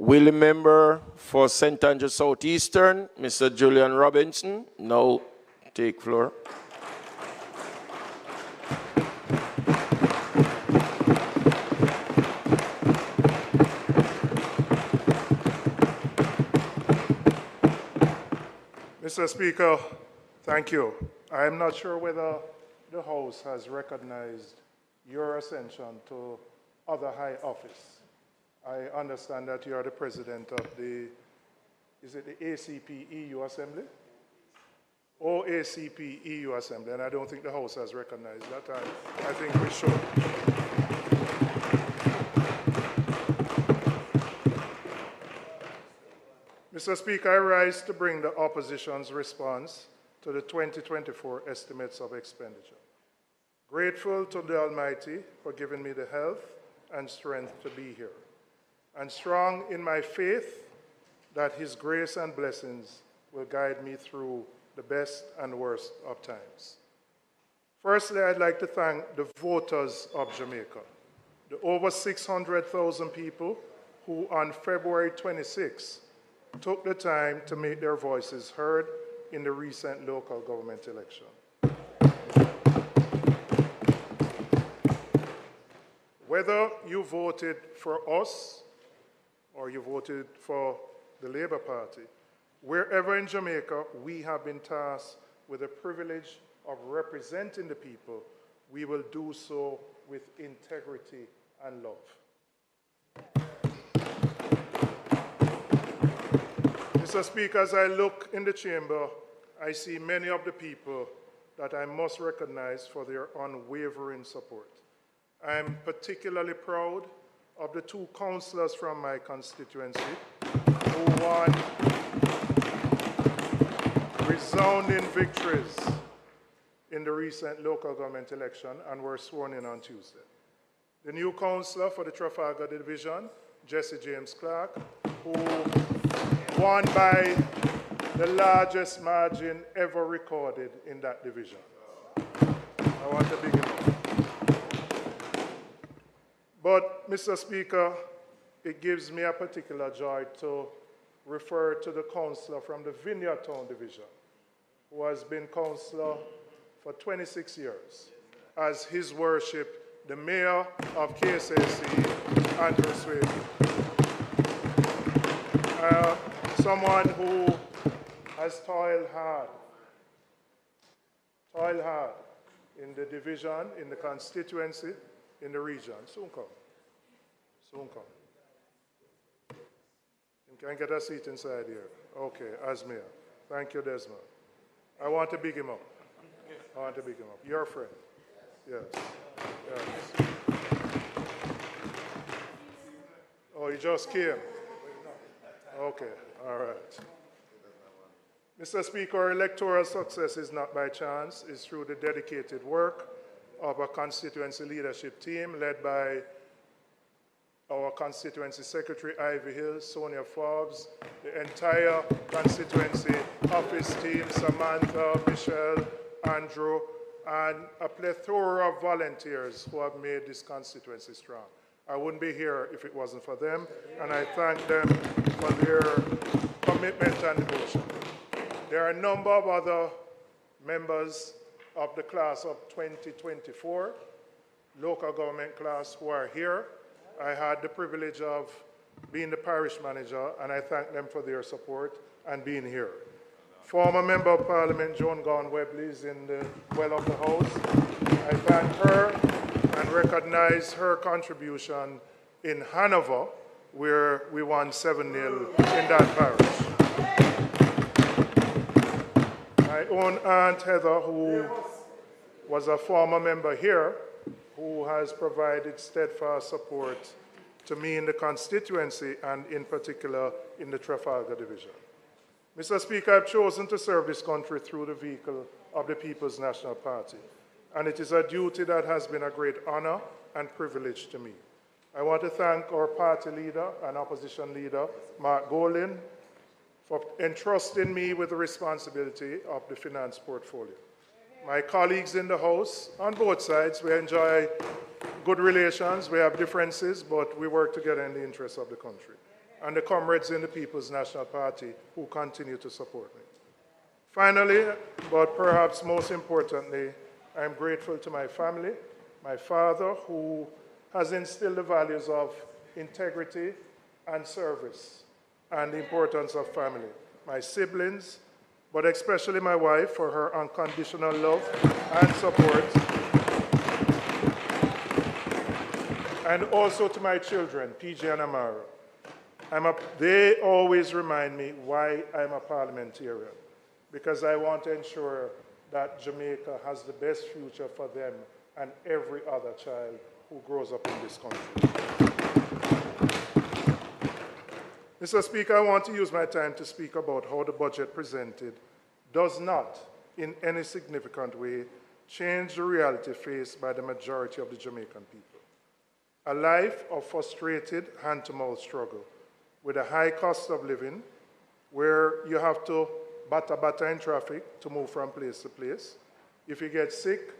Will member for St. Andrew Southeastern, Mr. Julian Robinson, now take floor. Mr. Speaker, thank you. I am not sure whether the House has recognized your ascension to other high office. I understand that you are the president of the, is it the ACP EU Assembly? OACP EU Assembly, and I don't think the House has recognized that. I think we should. Mr. Speaker, I rise to bring the opposition's response to the 2024 estimates of expenditure. Grateful to the Almighty for giving me the health and strength to be here, and strong in my faith that His grace and blessings will guide me through the best and worst of times. Firstly, I'd like to thank the voters of Jamaica, the over 600,000 people who on February 26 took the time to make their voices heard in the recent local government election. Whether you voted for us or you voted for the Labour Party, wherever in Jamaica we have been tasked with the privilege of representing the people, we will do so with integrity and love. Mr. Speaker, as I look in the chamber, I see many of the people that I must recognize for their unwavering support. I am particularly proud of the two councillors from my constituency who won resounding victories in the recent local government election and were sworn in on Tuesday. The new councillor for the Trafalgar Division, Jesse James Clark, who won by the largest margin ever recorded in that division. I want to begin. But, Mr. Speaker, it gives me a particular joy to refer to the councillor from the Vineyard Town Division, who has been councillor for 26 years, as His Worship, the Mayor of KSAC, Andrew Swade. Someone who has toiled hard in the division, in the constituency, in the region. Soon come. Soon come. You can get a seat inside here. Okay, as Mayor. Thank you, Desmond. I want to big him up. I want to big him up. Your friend. Yes. Yes. Oh, he just came. Okay, all right. Mr. Speaker, electoral success is not by chance. It's through the dedicated work of a constituency leadership team led by our constituency secretary, Ivy Hill, Sonia Forbes, the entire constituency office team, Samantha, Michelle, Andrew, and a plethora of volunteers who have made this constituency strong. I wouldn't be here if it wasn't for them, and I thank them for their commitment and devotion. There are a number of other members of the class of 2024, local government class, who are here. I had the privilege of being the parish manager, and I thank them for their support and being here. Former Member of Parliament Joan Gowan-Webley is in the well of the House. I thank her and recognize her contribution in Hanover, where we won 7-0 in that parish. My own Aunt Heather, who was a former member here, who has provided steadfast support to me in the constituency and in particular in the Trafalgar Division. Mr. Speaker, I've chosen to serve this country through the vehicle of the People's National Party, and it is a duty that has been a great honor and privilege to me. I want to thank our party leader and opposition leader, Mark Golin, for entrusting me with the responsibility of the finance portfolio. My colleagues in the House, on both sides, we enjoy good relations, we have differences, but we work together in the interests of the country. and the comrades in the People's National Party who continue to support me. Finally, but perhaps most importantly, I'm grateful to my family, my father, who has instilled the values of integrity and service and the importance of family, my siblings, but especially my wife for her unconditional love and support, and also to my children, PJ and Amara. They always remind me why I'm a parliamentarian, because I want to ensure that Jamaica has the best future for them and every other child who grows up in this country. Mr. Speaker, I want to use my time to speak about how the budget presented does not, in any significant way, change the reality faced by the majority of the Jamaican people. A life of frustrated hand-to-mouth struggle with a high cost of living, where you have to batter in traffic to move from place to place. If you get sick,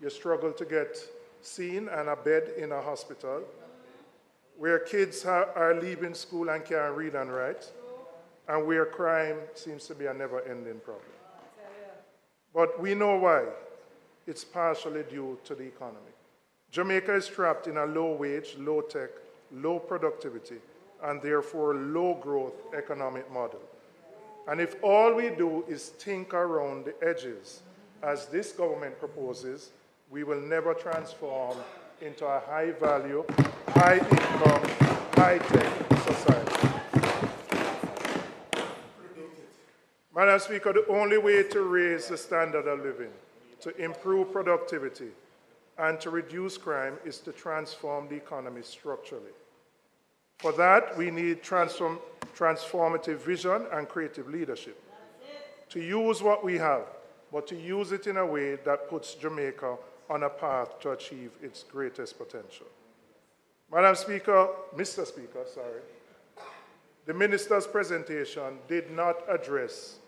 you struggle to get seen and a bed in a hospital, where kids are leaving school and can't read and write, and where crime seems to be a never-ending problem. But we know why. It's partially due to the economy. Jamaica is trapped in a low-wage, low-tech, low-productivity, and therefore low-growth economic model. And if all we do is think around the edges, as this government proposes, we will never transform into a high-value, high-income, high-tech society. Madam Speaker, the only way to raise the standard of living, to improve productivity, and to reduce crime is to transform the economy structurally. For that, we need transformative vision and creative leadership. To use what we have, but to use it in a way that puts Jamaica on a path to achieve its greatest potential. Mr. Speaker, the minister's presentation did not address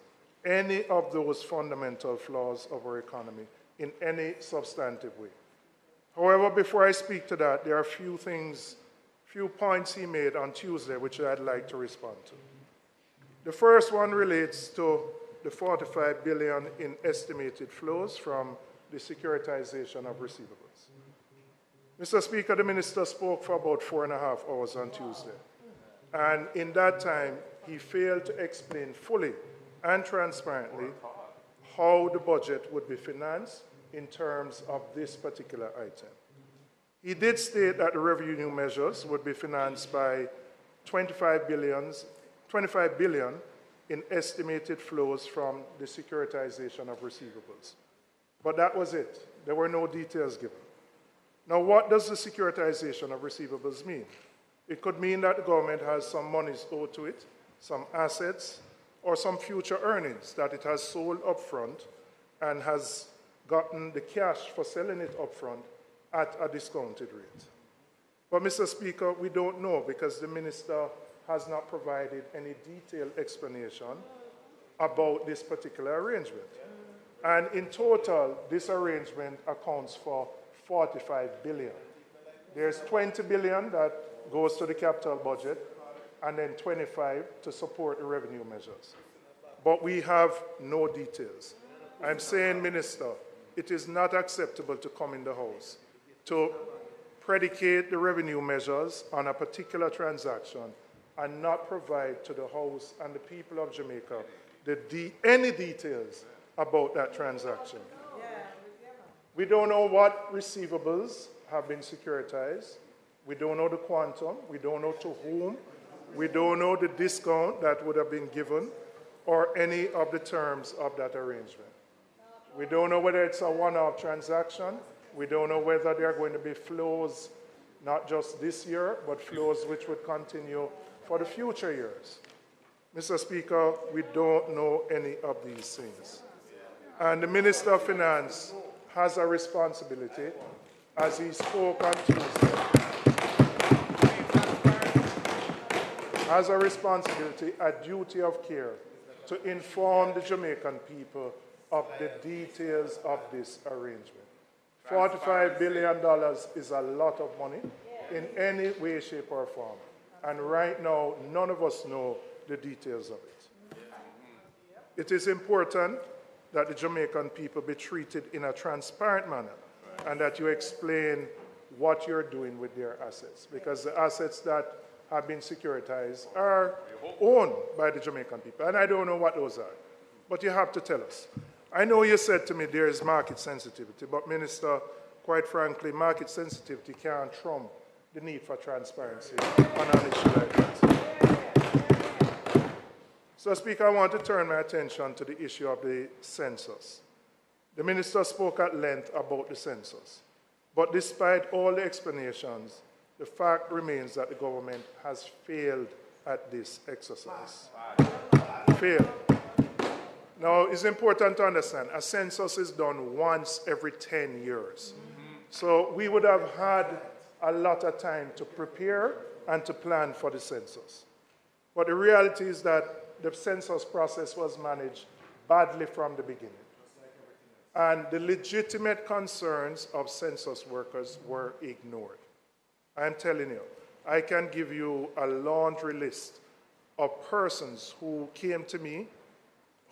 any of those fundamental flaws of our economy in any substantive way. However, before I speak to that, there are a few points he made on Tuesday which I'd like to respond to. The first one relates to the 45 billion in estimated flows from the securitization of receivables. Mr. Speaker, the minister spoke for about 4.5 hours on Tuesday. And in that time, he failed to explain fully and transparently how the budget would be financed in terms of this particular item. He did state that the revenue measures would be financed by 25 billion in estimated flows from the securitization of receivables. But that was it. There were no details given. Now, what does the securitization of receivables mean? It could mean that the government has some monies owed to it, some assets, or some future earnings that it has sold upfront and has gotten the cash for selling it upfront at a discounted rate. But, Mr. Speaker, we don't know because the minister has not provided any detailed explanation about this particular arrangement. And in total, this arrangement accounts for 45 billion. There's 20 billion that goes to the capital budget, and then 25 to support the revenue measures. But we have no details. I'm saying, Minister, it is not acceptable to come in the House to predicate the revenue measures on a particular transaction and not provide to the House and the people of Jamaica any details about that transaction. We don't know what receivables have been securitized. We don't know the quantum. We don't know to whom. We don't know the discount that would have been given or any of the terms of that arrangement. We don't know whether it's a one-off transaction. We don't know whether there are going to be flows, not just this year, but flows which would continue for the future years. Mr. Speaker, we don't know any of these things. And the Minister of Finance has a responsibility, as he spoke on Tuesday, has a responsibility, a duty of care, to inform the Jamaican people of the details of this arrangement. $45 billion is a lot of money in any way, shape, or form. And right now, none of us know the details of it. It is important that the Jamaican people be treated in a transparent manner and that you explain what you're doing with their assets, because the assets that have been securitized are owned by the Jamaican people, and I don't know what those are, but you have to tell us. I know you said to me there is market sensitivity, but Minister, quite frankly, market sensitivity can't trump the need for transparency on an issue like that. So, Speaker, I want to turn my attention to the issue of the census. The Minister spoke at length about the census, but despite all the explanations, the fact remains that the government has failed at this exercise. Failed. Now, it's important to understand, a census is done once every 10 years. So we would have had a lot of time to prepare and to plan for the census. But the reality is that the census process was managed badly from the beginning. And the legitimate concerns of census workers were ignored. I'm telling you, I can give you a laundry list of persons who came to me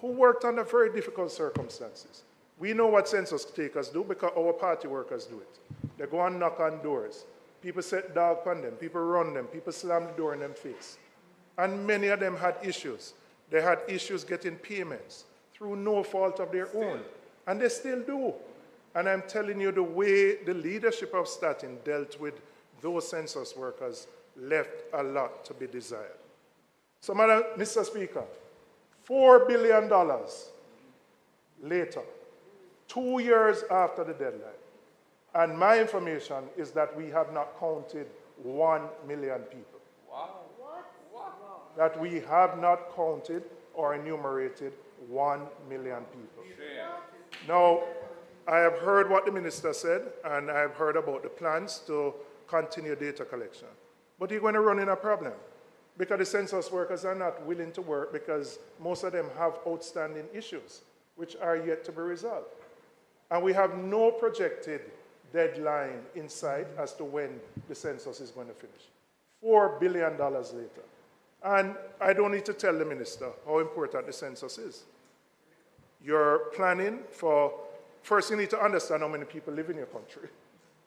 who worked under very difficult circumstances. We know what census takers do because our party workers do it. They go and knock on doors. People set dog on them, people run them, people slam the door in their face. And many of them had issues. They had issues getting payments through no fault of their own. And they still do. And I'm telling you, the way the leadership of Statin dealt with those census workers left a lot to be desired. So, Mr. Speaker, $4 billion later, 2 years after the deadline, and my information is that we have not counted 1 million people. Wow. What? That we have not counted or enumerated 1 million people. Now, I have heard what the minister said, and I have heard about the plans to continue data collection. But you're going to run into a problem, because the census workers are not willing to work because most of them have outstanding issues which are yet to be resolved. And we have no projected deadline in sight as to when the census is going to finish. $4 billion later. And I don't need to tell the minister how important the census is. You're planning for, first you need to understand how many people live in your country.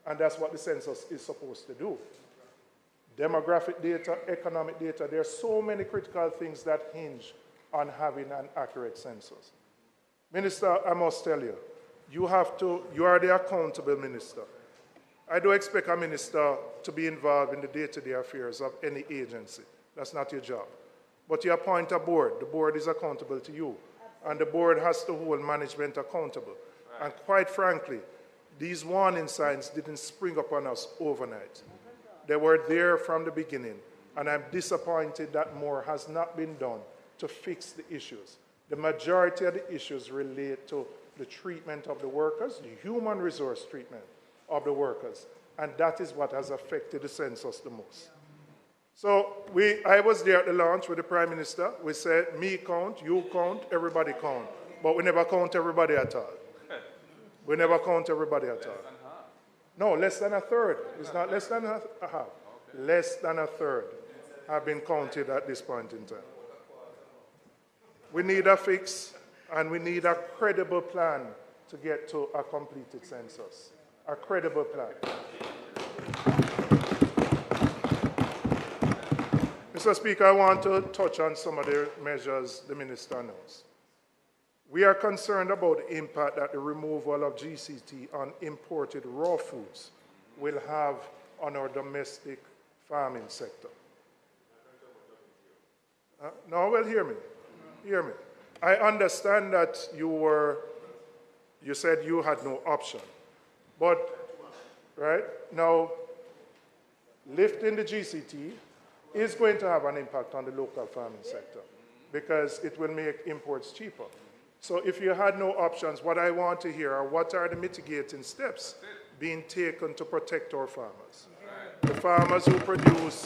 And that's what the census is supposed to do. Demographic data, economic data, there are so many critical things that hinge on having an accurate census. Minister, I must tell you, you are the accountable minister. I don't expect a minister to be involved in the day-to-day affairs of any agency. That's not your job. But you appoint a board. The board is accountable to you. And the board has to hold management accountable. Right. And quite frankly, these warning signs didn't spring up on us overnight. They were there from the beginning. And I'm disappointed that more has not been done to fix the issues. The majority of the issues relate to the treatment of the workers, the human resource treatment of the workers. And that is what has affected the census the most. So I was there at the launch with the Prime Minister. We said, me count, you count, everybody count. But we never count everybody at all. We never count everybody at all. No, less than a third. It's not less than a half. Less than a third have been counted at this point in time. We need a fix, and we need a credible plan to get to a completed census. A credible plan. Mr. Speaker, I want to touch on some of the measures the minister announced. We are concerned about the impact that the removal of GCT on imported raw foods will have on our domestic farming sector. No, well, hear me. Hear me. I understand that you said you had no option. But, right, now, lifting the GCT is going to have an impact on the local farming sector because it will make imports cheaper. So if you had no options, what I want to hear are what are the mitigating steps being taken to protect our farmers. The farmers who produce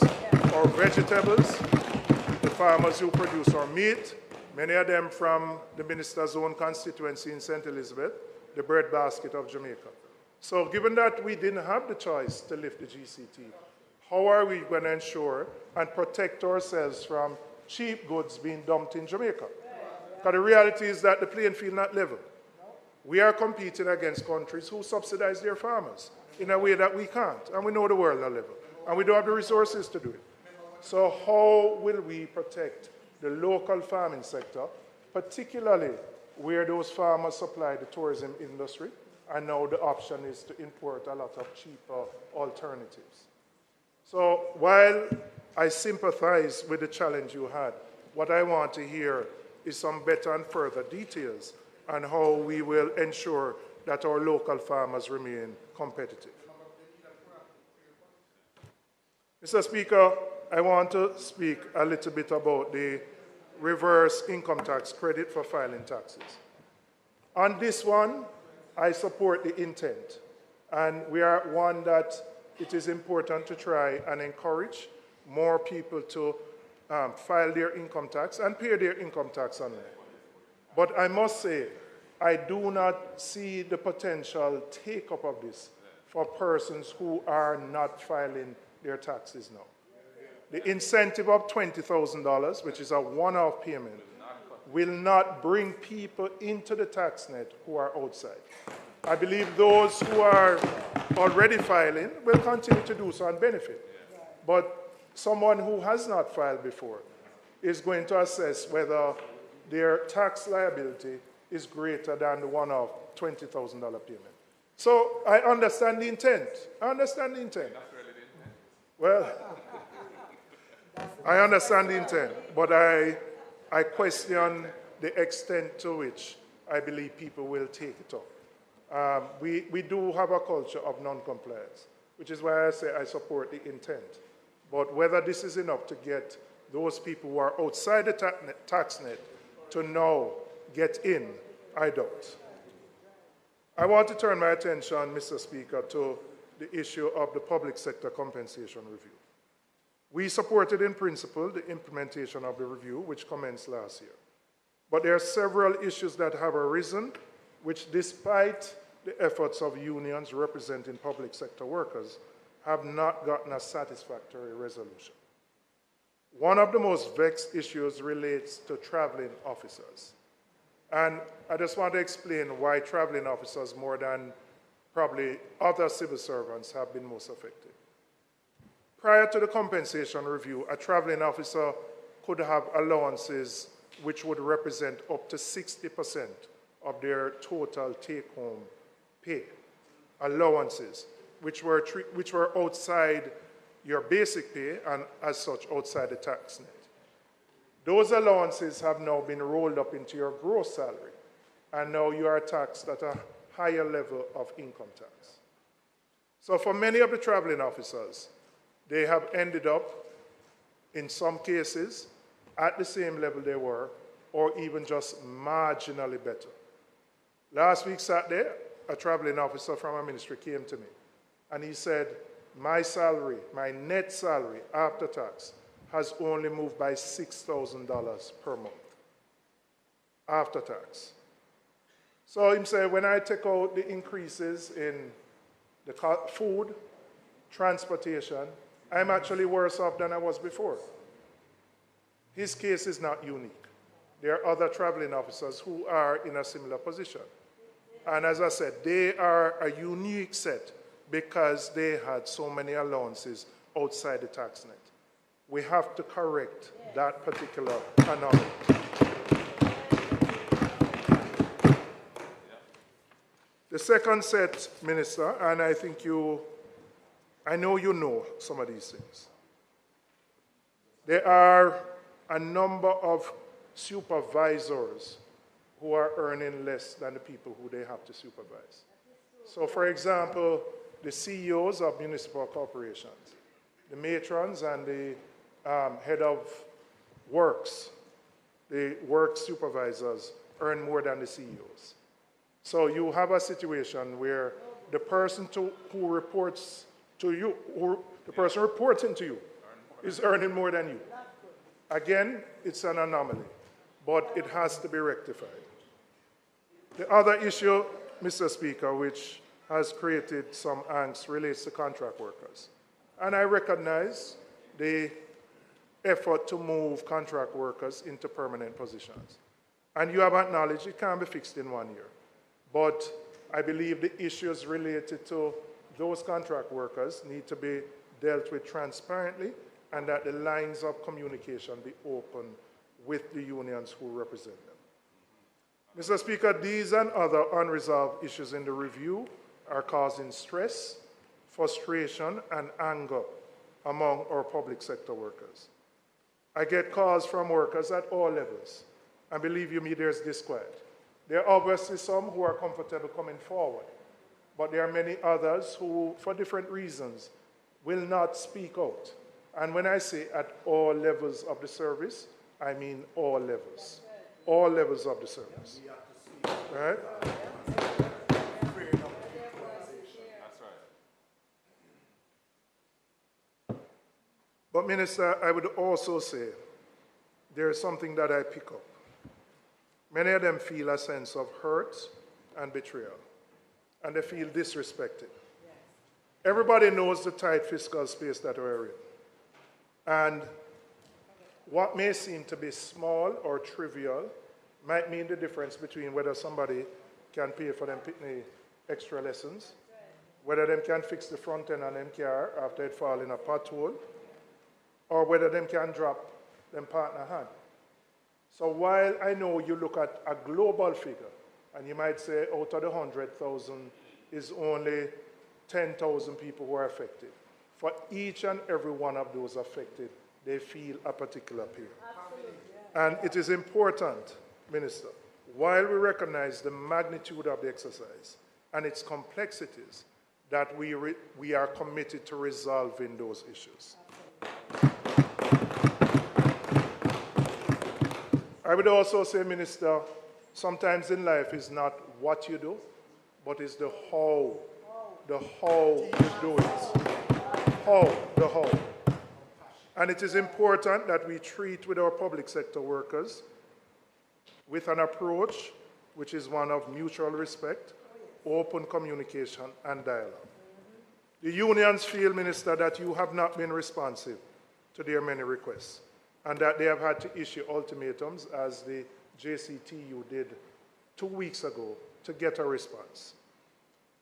our vegetables, the farmers who produce our meat, many of them from the minister's own constituency in St. Elizabeth, the breadbasket of Jamaica. So given that we didn't have the choice to lift the GCT, How are we going to ensure and protect ourselves from cheap goods being dumped in Jamaica? Because the reality is that the playing field is not level. We are competing against countries who subsidize their farmers in a way that we can't, and we know the world is level, and we don't have the resources to do it. So how will we protect the local farming sector, particularly where those farmers supply the tourism industry, and now the option is to import a lot of cheaper alternatives? So while I sympathize with the challenge you had, what I want to hear is some better and further details on how we will ensure that our local farmers remain competitive. Mr. Speaker, I want to speak a little bit about the reverse income tax credit for filing taxes. On this one, I support the intent, and we are one that it is important to try and encourage more people to file their income tax and pay their income tax online. But I must say, I do not see the potential take-up of this for persons who are not filing their taxes now. The incentive of $20,000, which is a one-off payment, will not bring people into the tax net who are outside. I believe those who are already filing will continue to do so and benefit. But someone who has not filed before is going to assess whether their tax liability is greater than the one-off $20,000 payment. So I understand the intent. I understand the intent. Well, I understand the intent, but I question the extent to which I believe people will take it up. We do have a culture of non-compliance, which is why I say I support the intent. But whether this is enough to get those people who are outside the tax net to now get in, I doubt. I want to turn my attention, Mr. Speaker, to the issue of the public sector compensation review. We supported in principle the implementation of the review, which commenced last year. But there are several issues that have arisen, which despite the efforts of unions representing public sector workers, have not gotten a satisfactory resolution. One of the most vexed issues relates to traveling officers. And I just want to explain why traveling officers, more than probably other civil servants, have been most affected. Prior to the compensation review, a traveling officer could have allowances which would represent up to 60% of their total take-home pay. Allowances, which were outside your basic pay and as such outside the tax net. Those allowances have now been rolled up into your gross salary, and now you are taxed at a higher level of income tax. So for many of the traveling officers, they have ended up, in some cases, at the same level they were, or even just marginally better. Last week, Saturday, a traveling officer from our ministry came to me, and he said, my salary, my net salary after tax, has only moved by $6,000 per month after tax. So he said, when I take out the increases in the food, transportation, I'm actually worse off than I was before. His case is not unique. There are other traveling officers who are in a similar position. And as I said, they are a unique set because they had so many allowances outside the tax net. We have to correct that particular anomaly. The second set, Minister, and I think I know you know some of these things. There are a number of supervisors who are earning less than the people who they have to supervise. So, for example, the CEOs of municipal corporations, the matrons and the head of works, the work supervisors earn more than the CEOs. So you have a situation where the person who reports to you, the person reporting to you, is earning more than you. Again, it's an anomaly, but it has to be rectified. The other issue, Mr. Speaker, which has created some angst relates to contract workers. And I recognize the effort to move contract workers into permanent positions. And you have acknowledged it can't be fixed in 1 year. But I believe the issues related to those contract workers need to be dealt with transparently, and that the lines of communication be open with the unions who represent them. Mr. Speaker, these and other unresolved issues in the review are causing stress, frustration, and anger among our public sector workers. I get calls from workers at all levels, and believe you me, there's disquiet. There are obviously some who are comfortable coming forward, but there are many others who, for different reasons, will not speak out. And when I say at all levels of the service, I mean all levels. All levels of the service. Right? But Minister, I would also say there is something that I pick up. Many of them feel a sense of hurt and betrayal, and they feel disrespected. Everybody knows the tight fiscal space that we're in. And what may seem to be small or trivial might mean the difference between whether somebody can pay for them pitney extra lessons, whether them can fix the front end on them car after it fall in a pothole, or whether them can drop them partner hand. So while I know you look at a global figure, and you might say out of the 100,000 is only 10,000 people who are affected. For each and every one of those affected, they feel a particular pain. And it is important, Minister, while we recognize the magnitude of the exercise and its complexities, that we are committed to resolving those issues. I would also say, Minister, sometimes in life is not what you do, but it's the how you do it. The how. And it is important that we treat with our public sector workers with an approach which is one of mutual respect, open communication, and dialogue. The unions feel, Minister, that you have not been responsive to their many requests, and that they have had to issue ultimatums, as the JCTU did 2 weeks ago, to get a response.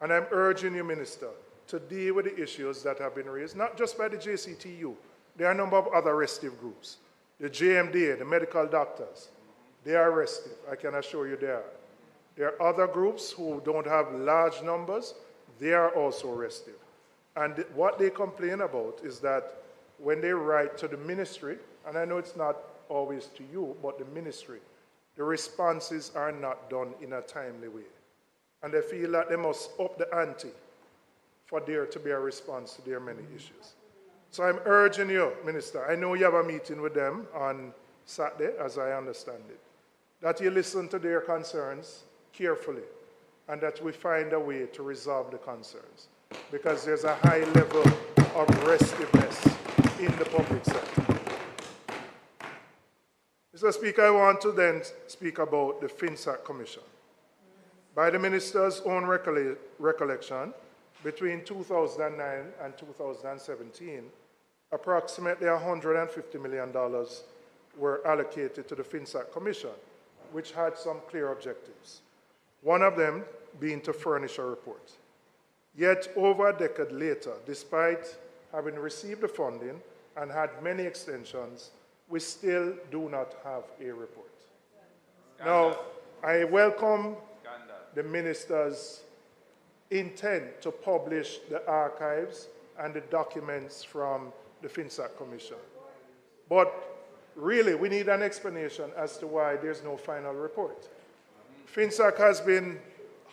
And I'm urging you, Minister, to deal with the issues that have been raised, not just by the JCTU. There are a number of other restive groups. The JMDA, the medical doctors, they are restive. I can assure you they are. There are other groups who don't have large numbers. They are also restive. And what they complain about is that when they write to the ministry, and I know it's not always to you, but the ministry, the responses are not done in a timely way. And they feel that they must up the ante for there to be a response to their many issues. So I'm urging you, Minister, I know you have a meeting with them on Saturday, as I understand it, that you listen to their concerns carefully and that we find a way to resolve the concerns, because there's a high level of restiveness in the public sector. Mr. Speaker, I want to then speak about the FinSAC Commission. By the Minister's own recollection, between 2009 and 2017, approximately $150 million were allocated to the FinSAC Commission, which had some clear objectives. One of them being to furnish a report. Yet over a decade later, despite having received the funding and had many extensions, we still do not have a report. Now, I welcome the Minister's intent to publish the archives and the documents from the FinSAC Commission. But really, we need an explanation as to why there's no final report. FinSAC has been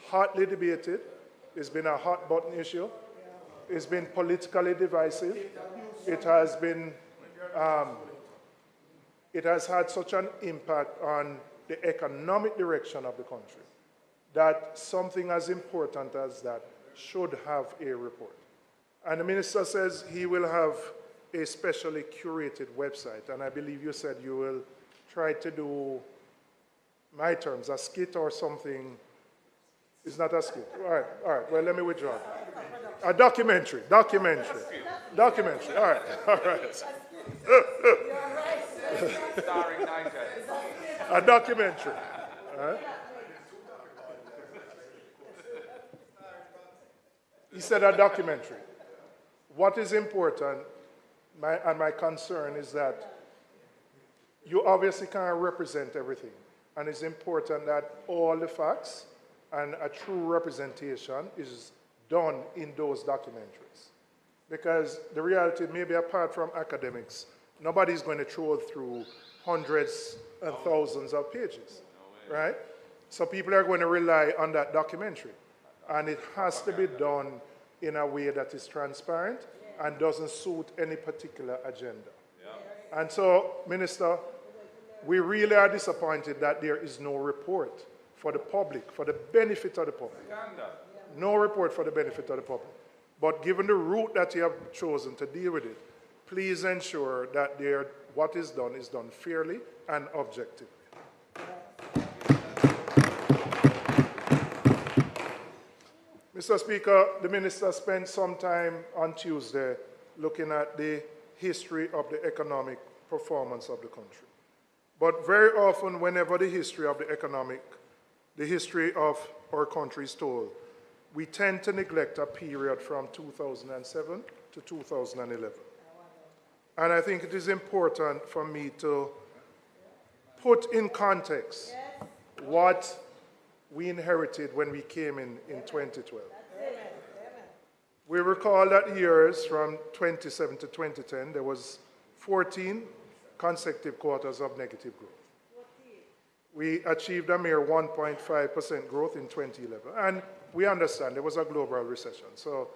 hotly debated. It's been a hot button issue. It's been politically divisive. It has been, it has had such an impact on the economic direction of the country that something as important as that should have a report. And the minister says he will have a specially curated website, and I believe you said you will try to do, my terms, a skit or something It's not a skit. All right. Well, let me withdraw. A documentary. All right. Starring Nigel. A documentary. All right. He said a documentary. What is important, my concern is that you obviously can't represent everything. And it's important that all the facts and a true representation is done in those documentaries. Because the reality, maybe apart from academics, nobody's going to throw through hundreds and thousands of pages, right? So people are going to rely on that documentary. And it has to be done in a way that is transparent and doesn't suit any particular agenda. Yeah. And so, Minister, we really are disappointed that there is no report for the public, for the benefit of the public. No report for the benefit of the public. But given the route that you have chosen to deal with it, please ensure that what is done fairly and objectively. Mr. Speaker, the Minister spent some time on Tuesday looking at the history of the economic performance of the country. But very often, whenever the history of our country is told, we tend to neglect a period from 2007 to 2011. And I think it is important for me to put in context what we inherited when we came in 2012. We recall that years from 2007 to 2010, there was 14 consecutive quarters of negative growth. We achieved a mere 1.5% growth in 2011. And we understand there was a global recession, so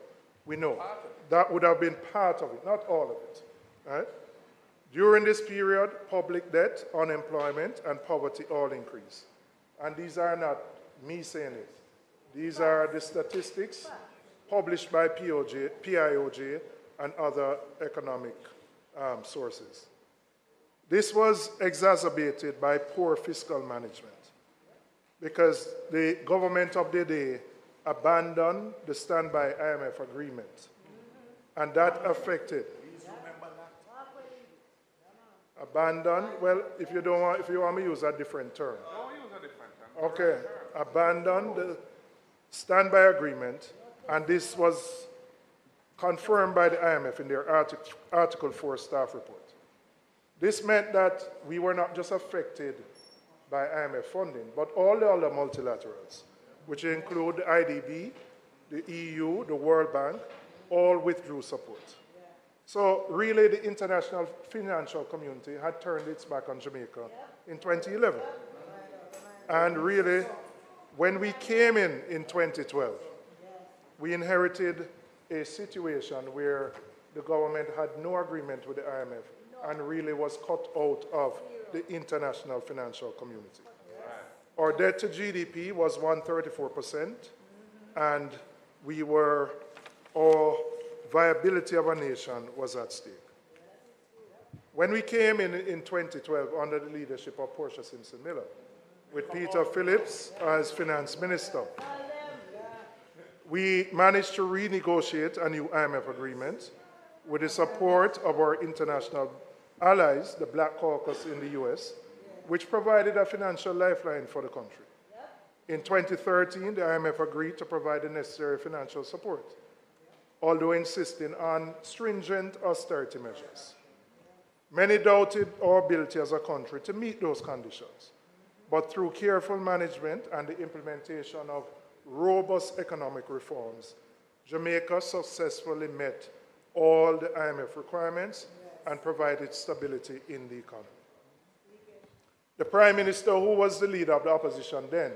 we know that would have been part of it, not all of it. Right? During this period, public debt, unemployment, and poverty all increased. And these are not me saying it. These are the statistics published by PIOJ and other economic sources. This was exacerbated by poor fiscal management because the government of the day abandoned the standby IMF agreement, and that affected. Abandon, well, if you want me to use a different term. No, use a different term. Okay, abandon the standby agreement, and this was confirmed by the IMF in their Article 4 staff report. This meant that we were not just affected by IMF funding, but all the other multilaterals, which include the IDB, the EU, the World Bank, all withdrew support. So really the international financial community had turned its back on Jamaica in 2011. And really, when we came in 2012, we inherited a situation where the government had no agreement with the IMF and really was cut out of the international financial community. Our debt to GDP was 134%, and our viability of a nation was at stake. When we came in 2012 under the leadership of Portia Simpson Miller, with Peter Phillips as finance minister, we managed to renegotiate a new IMF agreement with the support of our international allies, the Black Caucus in the US, which provided a financial lifeline for the country. In 2013, the IMF agreed to provide the necessary financial support, although insisting on stringent austerity measures. Many doubted our ability as a country to meet those conditions, but through careful management and the implementation of robust economic reforms, Jamaica successfully met all the IMF requirements and provided stability in the economy. The Prime Minister, who was the leader of the opposition then,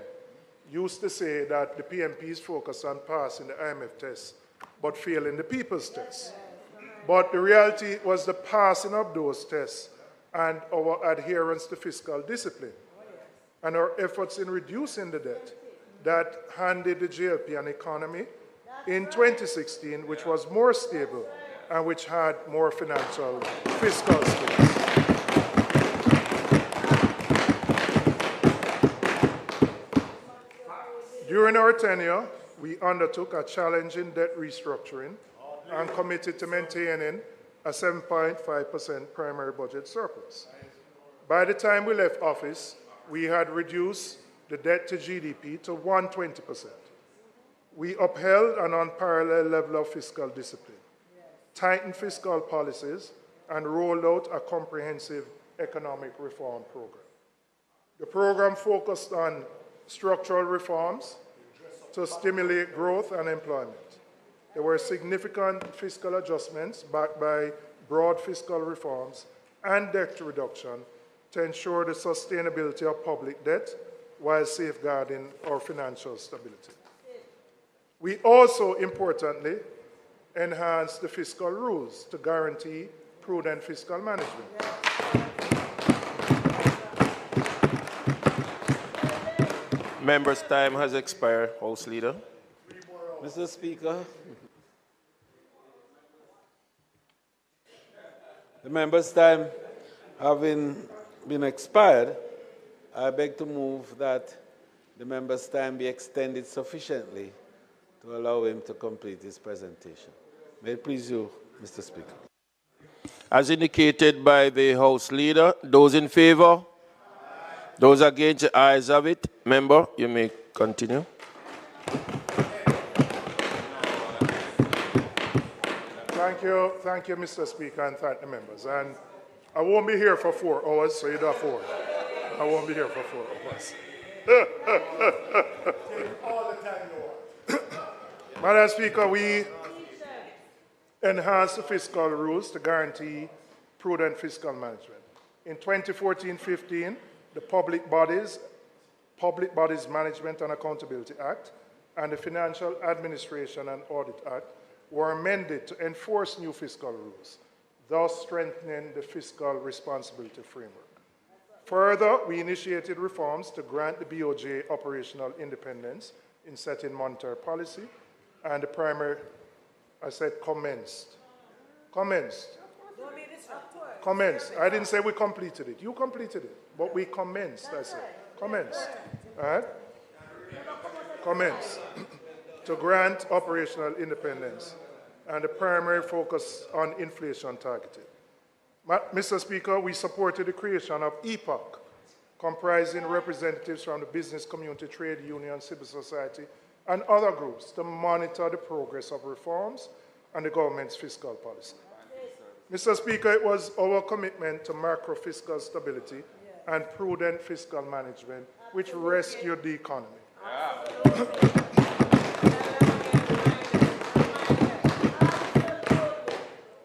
used to say that the PMPs focused on passing the IMF test but failing the people's test. But the reality was the passing of those tests and our adherence to fiscal discipline and our efforts in reducing the debt that handed the JLP an economy in 2016 which was more stable and which had more financial fiscal space. During our tenure, we undertook a challenging debt restructuring and committed to maintaining a 7.5% primary budget surplus. By the time we left office, we had reduced the debt to GDP to 120%. We upheld an unparalleled level of fiscal discipline, tightened fiscal policies, and rolled out a comprehensive economic reform program. The program focused on structural reforms to stimulate growth and employment. There were significant fiscal adjustments backed by broad fiscal reforms and debt reduction to ensure the sustainability of public debt while safeguarding our financial stability. We also, importantly, enhanced the fiscal rules to guarantee prudent fiscal management. Members' time has expired. House Leader. Mr. Speaker, the members' time having been expired, I beg to move that the member's time be extended sufficiently to allow him to complete his presentation. May it please you, Mr. Speaker. As indicated by the House Leader, those in favor? Those against, the ayes have it. Member, you may continue. Thank you, Mr. Speaker, and thank the members. And I won't be here for 4 hours, so you don't have 4. I won't be here for 4 hours. Madam Speaker, we enhanced the fiscal rules to guarantee prudent fiscal management. In 2014-15, the Public Bodies Management and Accountability Act and the Financial Administration and Audit Act were amended to enforce new fiscal rules, thus strengthening the fiscal responsibility framework. Further, we initiated reforms to grant the BOJ operational independence in setting monetary policy, and the primary, I said commenced. Commenced. Commenced. I didn't say we completed it. You completed it, but we commenced, I said. Commenced. All right? Commenced. To grant operational independence, and the primary focus on inflation targeting. Mr. Speaker, we supported the creation of EPOC, comprising representatives from the business community, trade union, civil society, and other groups to monitor the progress of reforms and the government's fiscal policy. Mr. Speaker, it was our commitment to macro-fiscal stability and prudent fiscal management which rescued the economy.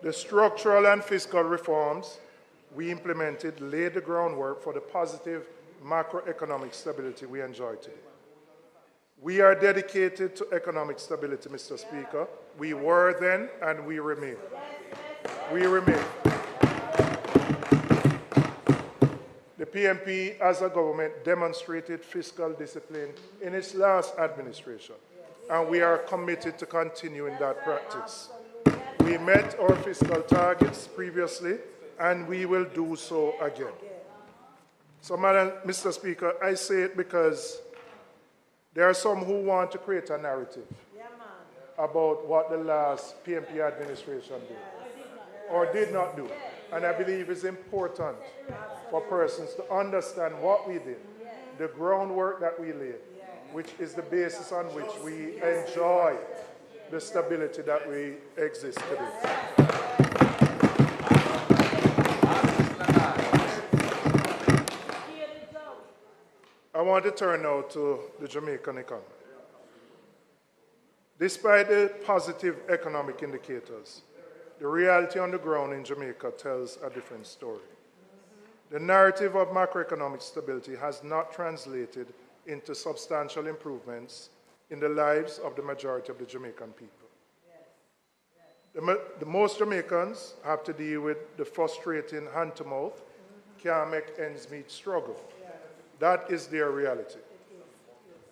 The structural and fiscal reforms we implemented laid the groundwork for the positive macroeconomic stability we enjoy today. We are dedicated to economic stability, Mr. Speaker. We were then and we remain. We remain. The PMP, as a government, demonstrated fiscal discipline in its last administration, and we are committed to continuing that practice. We met our fiscal targets previously, and we will do so again. So, Mr. Speaker, I say it because there are some who want to create a narrative about what the last PMP administration did or did not do. And I believe it's important for persons to understand what we did, the groundwork that we laid, which is the basis on which we enjoy the stability that we exist today. I want to turn now to the Jamaican economy. Despite the positive economic indicators, the reality on the ground in Jamaica tells a different story. The narrative of macroeconomic stability has not translated into substantial improvements in the lives of the majority of the Jamaican people. The most Jamaicans have to deal with the frustrating hand-to-mouth, can't make ends meet struggle. That is their reality.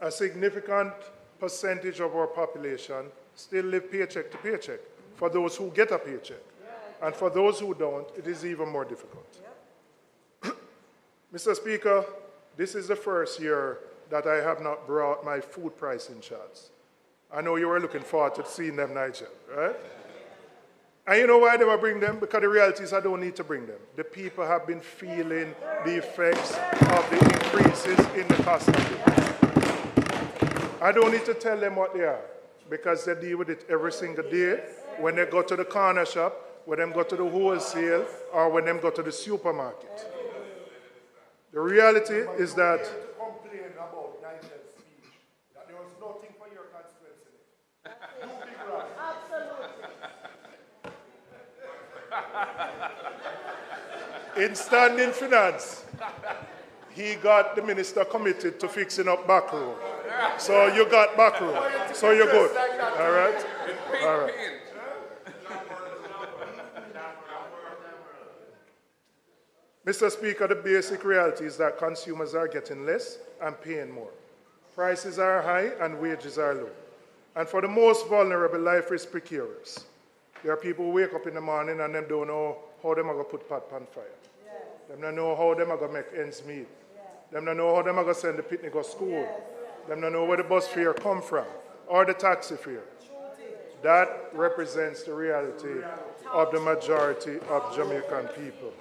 A significant percentage of our population still live paycheck to paycheck for those who get a paycheck. And for those who don't, it is even more difficult. Mr. Speaker, this is the first year that I have not brought my food pricing charts. I know you were looking forward to seeing them, Nigel, right? And you know why I never bring them? Because the reality is I don't need to bring them. The people have been feeling the effects of the increases in the cost of living. I don't need to tell them what they are because they deal with it every single day when they go to the corner shop, when they go to the wholesale, or when they go to the supermarket. The reality is that complain about Nigel's speech, that there was nothing for your constituency. in standing finance, he got the minister committed to fixing up back row. So you got back row. So you're good. All right? All right. Mr. Speaker, the basic reality is that consumers are getting less and paying more. Prices are high and wages are low. And for the most vulnerable, life is precarious. There are people who wake up in the morning and them don't know how them are going to put pot on fire. Them don't know how them are going to make ends meet. Them don't know how them are going to send the picnic to school. Them don't know where the bus fare come from or the taxi fare. That represents the reality of the majority of Jamaican people.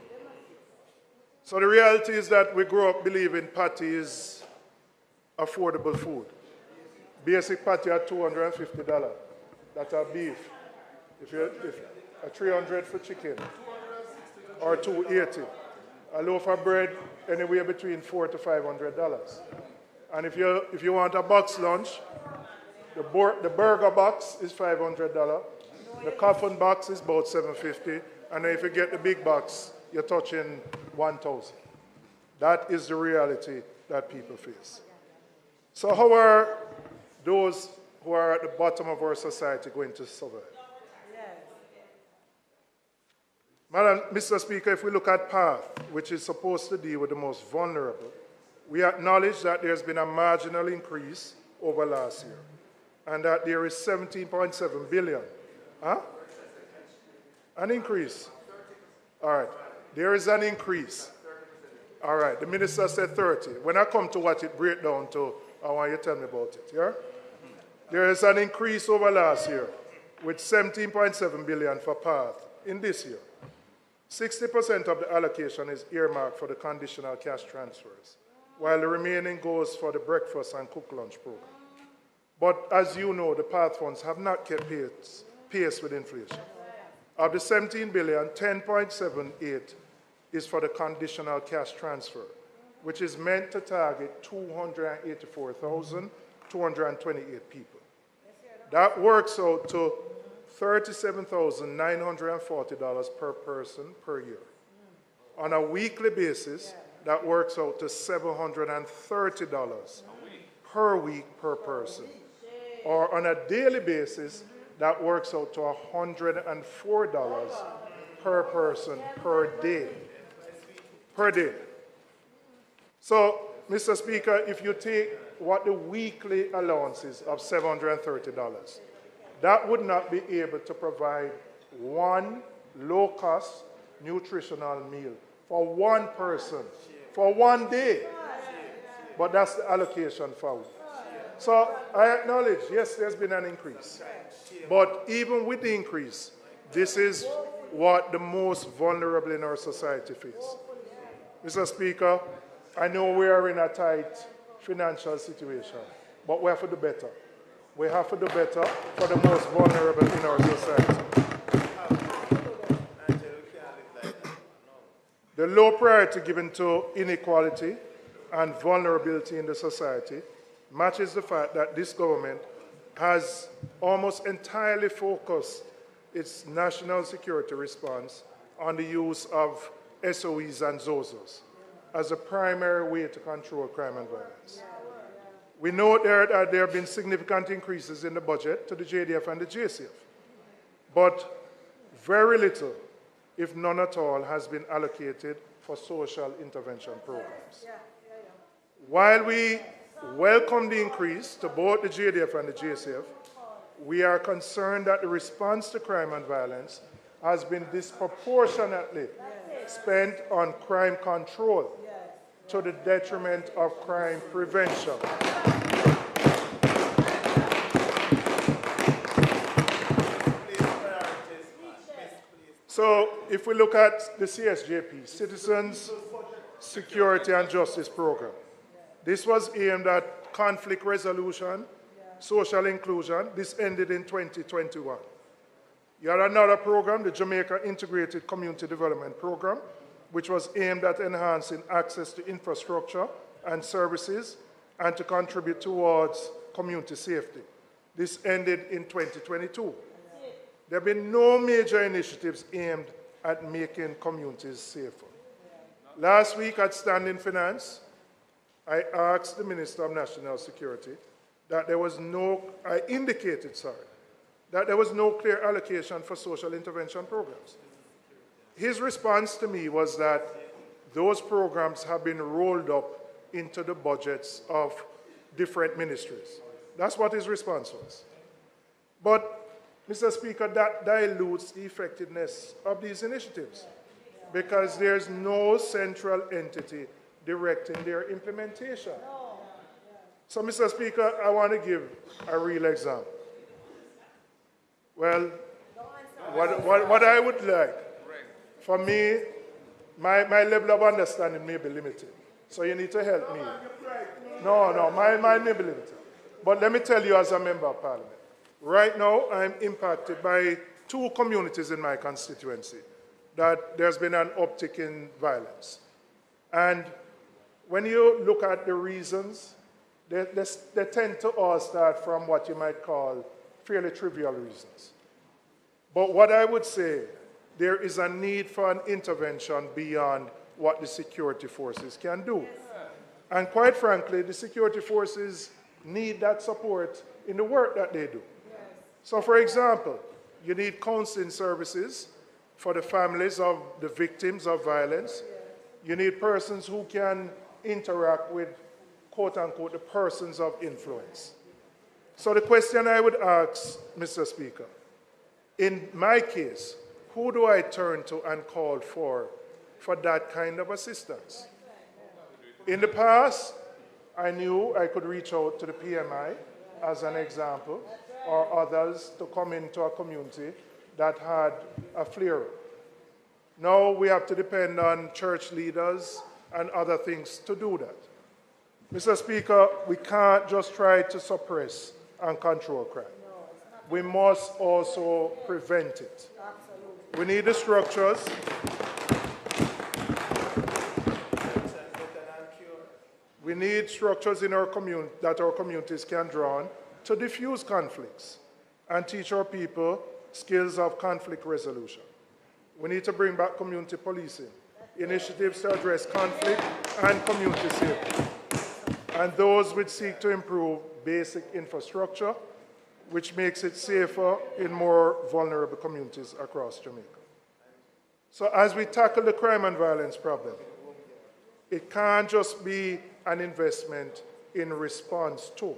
So the reality is that we grew up believing patty is affordable food. Basic patty at $250. That's our beef. If a $300 for chicken or $280. A loaf of bread anywhere between $400 to $500. And if you want a box lunch, the burger box is $500. The coffin box is about $750. And if you get the big box, you're touching $1,000. That is the reality that people face. So how are those who are at the bottom of our society going to survive? Mr. Speaker, if we look at PATH, which is supposed to deal with the most vulnerable, we acknowledge that there's been a marginal increase over last year and that there is 17.7 billion. Huh? An increase. All right. There is an increase. All right. The minister said 30. When I come to what it breaks down to, I want you to tell me about it. Yeah? There is an increase over last year with 17.7 billion for PATH in this year. 60% of the allocation is earmarked for the conditional cash transfers, while the remaining goes for the breakfast and cook lunch program. But as you know, the PATH funds have not kept pace with inflation. Of the 17 billion, 10.78 is for the conditional cash transfer, which is meant to target 284,228 people. That works out to $37,940 per person per year. On a weekly basis, that works out to $730 per week per person. Or on a daily basis, that works out to $104 per person per day. Per day. So, Mr. Speaker, if you take what the weekly allowance is of $730, that would not be able to provide one low-cost nutritional meal for one person for one day. But that's the allocation for it. So I acknowledge, yes, there's been an increase. But even with the increase, this is what the most vulnerable in our society face. Mr. Speaker, I know we are in a tight financial situation, but we have to do better. We have to do better for the most vulnerable in our society. The low priority given to inequality and vulnerability in the society matches the fact that this government has almost entirely focused its national security response on the use of SOEs and ZOZOs as a primary way to control crime and violence. We know that there have been significant increases in the budget to the JDF and the JCF, but very little, if none at all, has been allocated for social intervention programs. While we welcome the increase to both the JDF and the JCF, we are concerned that the response to crime and violence has been disproportionately spent on crime control to the detriment of crime prevention. So if we look at the CSJP, Citizens, Security and Justice Program, this was aimed at conflict resolution, social inclusion. This ended in 2021. You had another program, the Jamaica Integrated Community Development Program, which was aimed at enhancing access to infrastructure and services and to contribute towards community safety. This ended in 2022. There have been no major initiatives aimed at making communities safer. Last week at Standing Finance, I asked the Minister of National Security that there was no, I indicated, that there was no clear allocation for social intervention programs. His response to me was that those programs have been rolled up into the budgets of different ministries. That's what his response was. But, Mr. Speaker, that dilutes the effectiveness of these initiatives because there's no central entity directing their implementation. So, Mr. Speaker, I want to give a real example. Well, what I would like, for me, my level of understanding may be limited. So you need to help me. No, mine may be limited. But let me tell you as a member of parliament, right now I'm impacted by 2 communities in my constituency that there's been an uptick in violence. And when you look at the reasons, they tend to all start from what you might call fairly trivial reasons. But what I would say, there is a need for an intervention beyond what the security forces can do. And quite frankly, the security forces need that support in the work that they do. So for example, you need counseling services for the families of the victims of violence. You need persons who can interact with, quote unquote, the persons of influence. So the question I would ask, Mr. Speaker, in my case, who do I turn to and call for that kind of assistance? In the past, I knew I could reach out to the PMI as an example, or others to come into a community that had a flare-up. Now we have to depend on church leaders and other things to do that. Mr. Speaker, we can't just try to suppress and control crime. We must also prevent it. We need the structures. We need structures in our community that our communities can draw on to diffuse conflicts and teach our people skills of conflict resolution. We need to bring back community policing, initiatives to address conflict and community safety, and those which seek to improve basic infrastructure, which makes it safer in more vulnerable communities across Jamaica. So as we tackle the crime and violence problem, it can't just be an investment in response to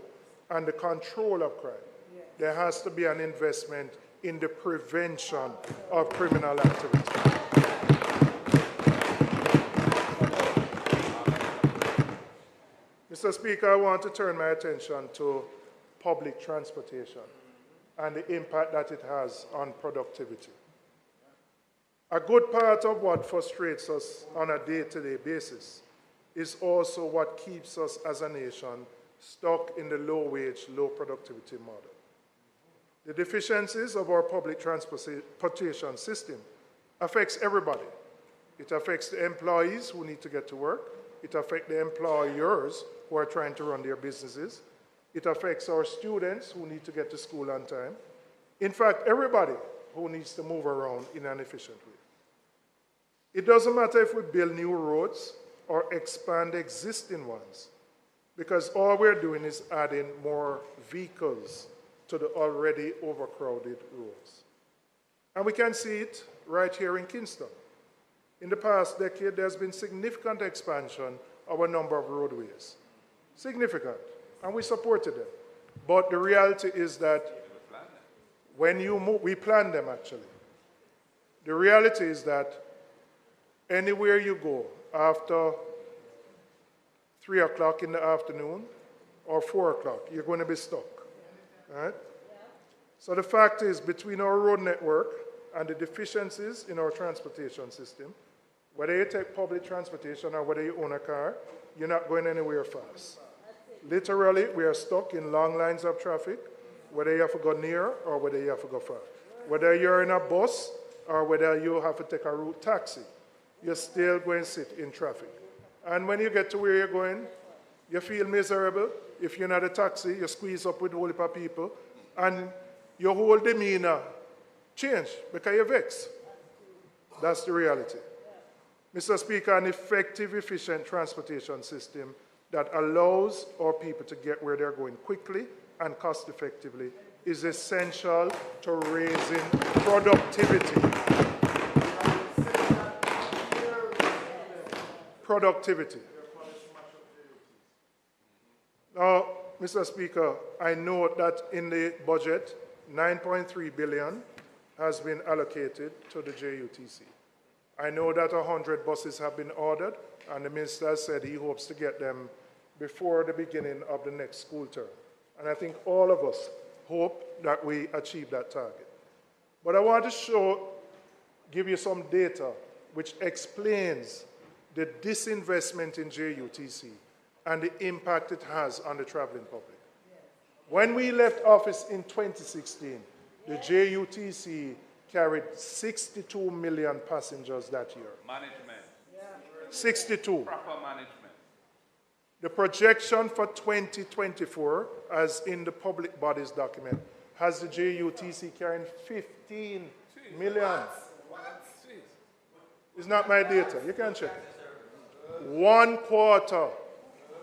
and the control of crime. There has to be an investment in the prevention of criminal activity. Mr. Speaker, I want to turn my attention to public transportation and the impact that it has on productivity. A good part of what frustrates us on a day-to-day basis is also what keeps us as a nation stuck in the low-wage, low-productivity model. The deficiencies of our public transportation system affects everybody. It affects the employees who need to get to work. It affects the employers who are trying to run their businesses. It affects our students who need to get to school on time. In fact, everybody who needs to move around in an efficient way. It doesn't matter if we build new roads or expand existing ones, because all we're doing is adding more vehicles to the already overcrowded roads. And we can see it right here in Kingston. In the past decade, there's been significant expansion of a number of roadways. Significant. And we supported them. But the reality is that when you move, we plan them actually. The reality is that anywhere you go, after 3 o'clock in the afternoon, or 4 o'clock. You're going to be stuck. Right? So the fact is, between our road network and the deficiencies in our transportation system, whether you take public transportation or whether you own a car, you're not going anywhere fast. Literally, we are stuck in long lines of traffic, whether you have to go near or whether you have to go far. Whether you're in a bus or whether you have to take a route taxi, you're still going to sit in traffic. And when you get to where you're going, you feel miserable. If you're not a taxi, you squeeze up with a whole heap of people, and your whole demeanor change because you're vexed. That's the reality. Mr. Speaker, an effective, efficient transportation system that allows our people to get where they're going quickly and cost effectively is essential to raising productivity. Productivity. Now, Mr. Speaker, I know that in the budget, 9.3 billion has been allocated to the JUTC. I know that 100 buses have been ordered, and the minister said he hopes to get them before the beginning of the next school term. And I think all of us hope that we achieve that target. But I want to give you some data which explains the disinvestment in JUTC and the impact it has on the traveling public. When we left office in 2016, the JUTC carried 62 million passengers that year. Management. 62. Proper management. The projection for 2024, as in the public bodies document, has the JUTC carrying 15 million. It's not my data. You can check it. 1/4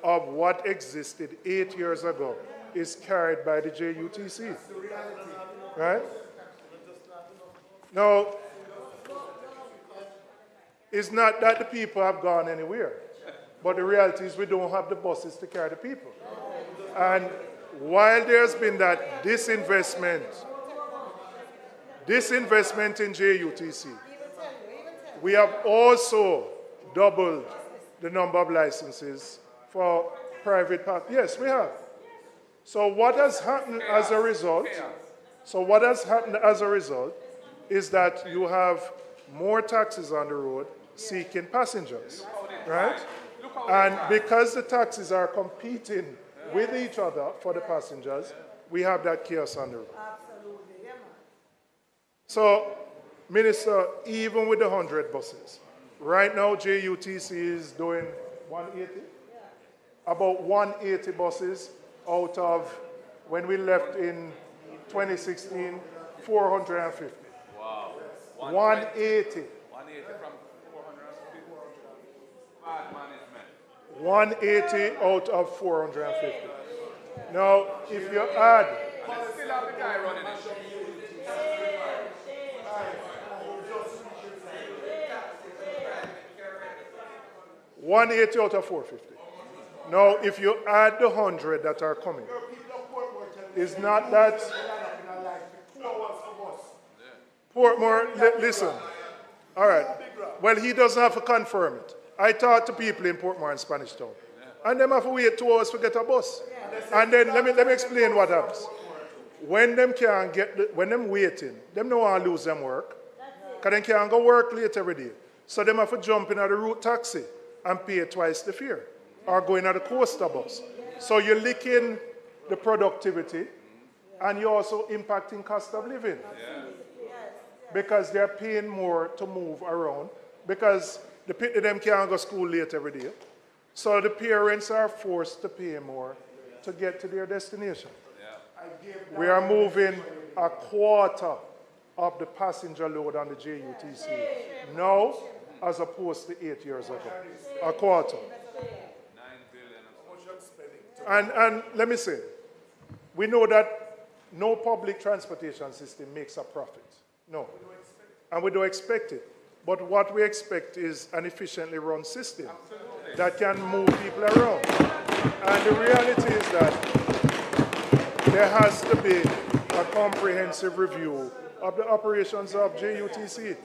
of what existed 8 years ago is carried by the JUTC. Right? Now, it's not that the people have gone anywhere, but the reality is we don't have the buses to carry the people. And while there's been that disinvestment in JUTC, we have also doubled the number of licenses for private parking. Yes, we have. So what has happened as a result? Is that you have more taxis on the road seeking passengers, right? And because the taxis are competing with each other for the passengers, we have that chaos on the road. So, Minister, even with the 100 buses, right now JUTC is doing 180? About 180 buses out of, when we left in 2016, 450. Wow. 180. 180 from 450. Bad management. 180 out of 450. Now, if you add... And they still have the guy running it. 180 out of 450. Now, if you add the 100 that are coming, it's not that... Portmore, listen. All right. Well, he doesn't have to confirm it. I talked to people in Portmore and Spanish Town. And them have to wait 2 hours to get a bus. And then let me explain what happens. When them can't get, when them waiting, them don't want to lose them work. Because they can't go work late every day. So them have to jump in at the route taxi and pay twice the fare. Or go in at the coaster bus. So you're licking the productivity and you're also impacting cost of living. Because they're paying more to move around. Because the them can't go to school late every day. So the parents are forced to pay more to get to their destination. We are moving 1/4 of the passenger load on the JUTC now as opposed to 8 years ago. 1/4. 9 billion. And let me say, we know that no public transportation system makes a profit. No. And we don't expect it. But what we expect is an efficiently run system that can move people around. And the reality is that there has to be a comprehensive review of the operations of JUTC.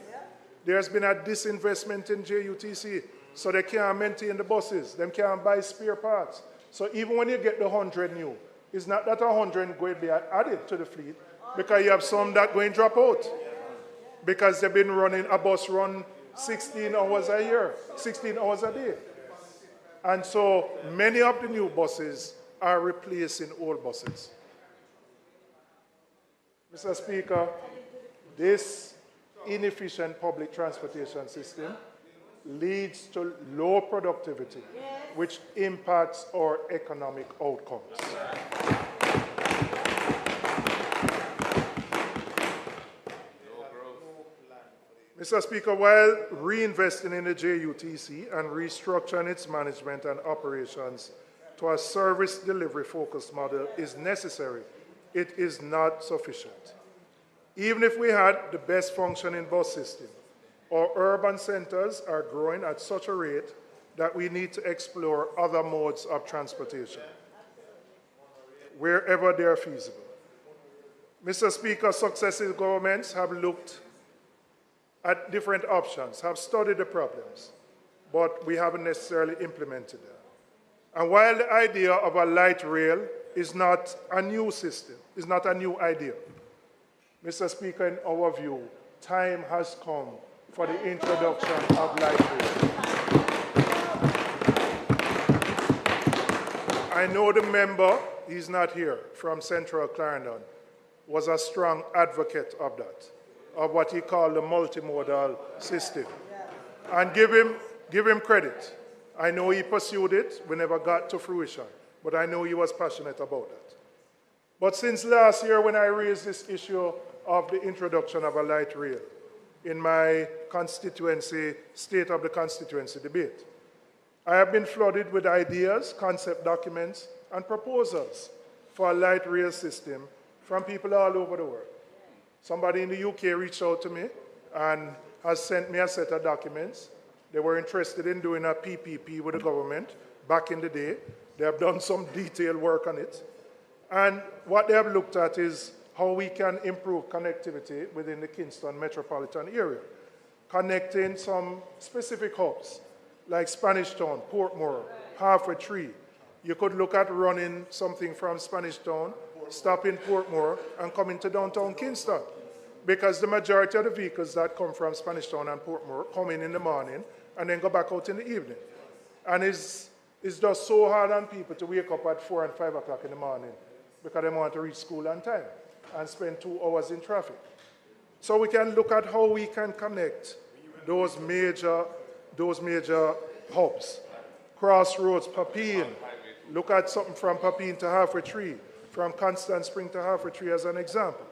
There's been a disinvestment in JUTC. So they can't maintain the buses. They can't buy spare parts. So even when you get the 100 new, it's not that 100 going to be added to the fleet, because you have some that going to drop out. Because they've been running, a bus run 16 hours a year, 16 hours a day. And so many of the new buses are replacing old buses. Mr. Speaker, this inefficient public transportation system leads to low productivity, which impacts our economic outcomes. Mr. Speaker, while reinvesting in the JUTC and restructuring its management and operations to a service delivery focused model is necessary, it is not sufficient. Even if we had the best functioning bus system, our urban centers are growing at such a rate that we need to explore other modes of transportation wherever they are feasible. Mr. Speaker, successive governments have looked at different options, have studied the problems, but we haven't necessarily implemented them. And while the idea of a light rail is not a new system, is not a new idea, Mr. Speaker, in our view, time has come for the introduction of light rail. I know the member, he's not here, from Central Clarendon, was a strong advocate of that, of what he called the multimodal system. And give him credit. I know he pursued it, we never got to fruition, but I know he was passionate about that. But since last year when I raised this issue of the introduction of a light rail in my constituency, State of the Constituency debate, I have been flooded with ideas, concept documents, and proposals for a light rail system from people all over the world. Somebody in the UK reached out to me and has sent me a set of documents. They were interested in doing a PPP with the government back in the day. They have done some detailed work on it. And what they have looked at is how we can improve connectivity within the Kingston metropolitan area, connecting some specific hubs like Spanish Town, Portmore, Halfway Tree. You could look at running something from Spanish Town, stop in Portmore, and come into downtown Kingston. Because the majority of the vehicles that come from Spanish Town and Portmore come in the morning and then go back out in the evening. And it's just so hard on people to wake up at 4 and 5 o'clock in the morning because they want to reach school on time and spend 2 hours in traffic. So we can look at how we can connect those major hubs. Crossroads, Papine. Look at something from Papine to Halfway Tree, from Constant Spring to Halfway Tree as an example.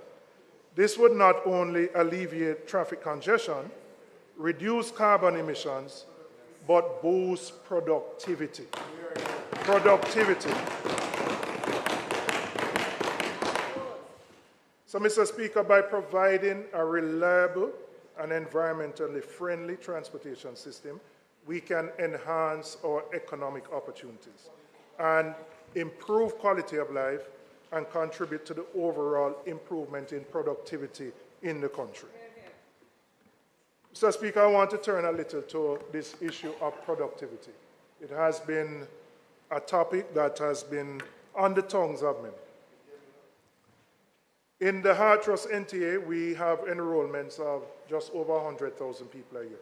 This would not only alleviate traffic congestion, reduce carbon emissions, but boost productivity. So, Mr. Speaker, by providing a reliable and environmentally friendly transportation system, we can enhance our economic opportunities and improve quality of life and contribute to the overall improvement in productivity in the country. Mr. Speaker, I want to turn a little to this issue of productivity. It has been a topic that has been on the tongues of many. In the Heart Trust NTA, we have enrollments of just over 100,000 people a year,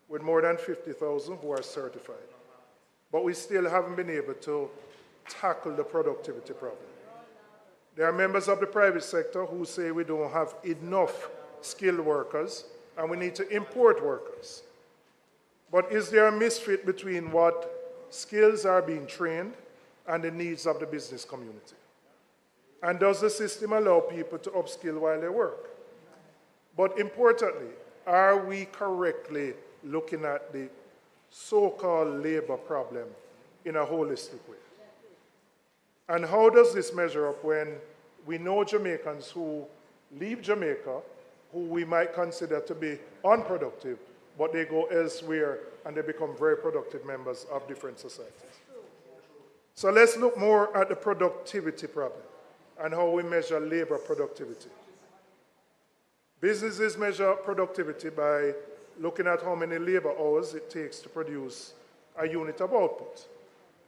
with more than 50,000 who are certified. But we still haven't been able to tackle the productivity problem. There are members of the private sector who say we don't have enough skilled workers and we need to import workers. But is there a misfit between what skills are being trained and the needs of the business community? And does the system allow people to upskill while they work? But importantly, are we correctly looking at the so-called labor problem in a holistic way? And how does this measure up when we know Jamaicans who leave Jamaica, who we might consider to be unproductive, but they go elsewhere and they become very productive members of different societies? So let's look more at the productivity problem and how we measure labor productivity. Businesses measure productivity by looking at how many labor hours it takes to produce a unit of output.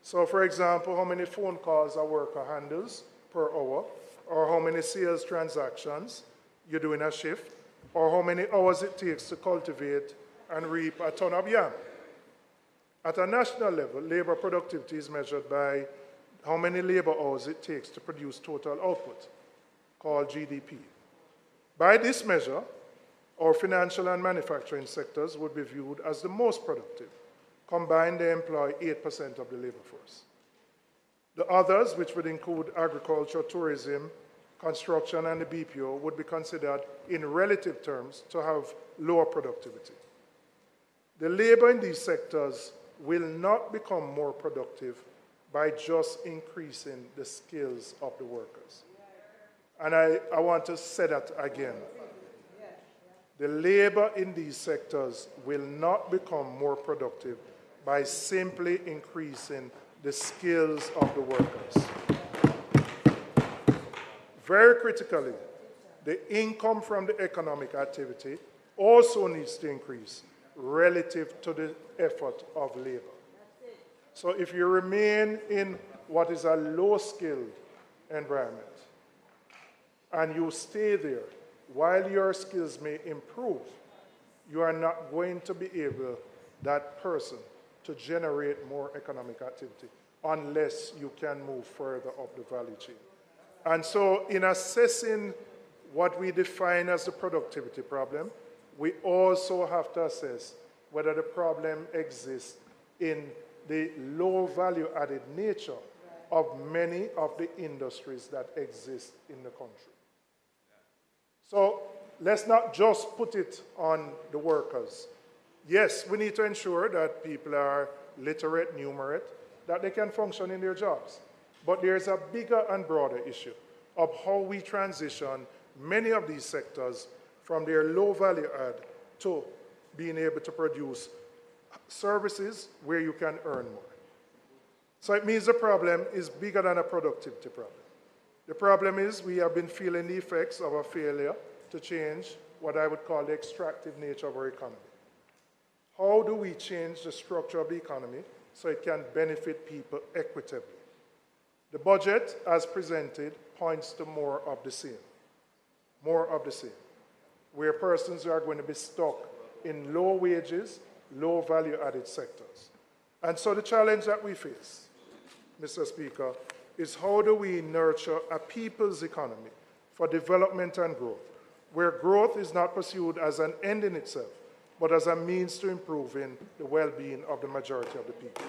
So for example, how many phone calls a worker handles per hour, or how many sales transactions you do in a shift, or how many hours it takes to cultivate and reap a ton of yam. At a national level, labor productivity is measured by how many labor hours it takes to produce total output, called GDP. By this measure, our financial and manufacturing sectors would be viewed as the most productive. Combined, they employ 8% of the labor force. The others, which would include agriculture, tourism, construction, and the BPO, would be considered in relative terms to have lower productivity. The labor in these sectors will not become more productive by just increasing the skills of the workers. And I want to say that again. The labor in these sectors will not become more productive by simply increasing the skills of the workers. Very critically, the income from the economic activity also needs to increase relative to the effort of labor. So if you remain in what is a low-skilled environment and you stay there, while your skills may improve, you are not going to be able, that person, to generate more economic activity unless you can move further up the value chain. And so in assessing what we define as the productivity problem, we also have to assess whether the problem exists in the low value added nature of many of the industries that exist in the country. So let's not just put it on the workers. Yes, we need to ensure that people are literate, numerate, that they can function in their jobs. But there's a bigger and broader issue of how we transition many of these sectors from their low value add to being able to produce services where you can earn more. So it means the problem is bigger than a productivity problem. The problem is we have been feeling the effects of a failure to change what I would call the extractive nature of our economy. How do we change the structure of the economy so it can benefit people equitably? The budget, as presented, points to more of the same. More of the same, where persons are going to be stuck in low wages, low value added sectors. And so the challenge that we face, Mr. Speaker, is how do we nurture a people's economy for development and growth, where growth is not pursued as an end in itself, but as a means to improving the well-being of the majority of the people.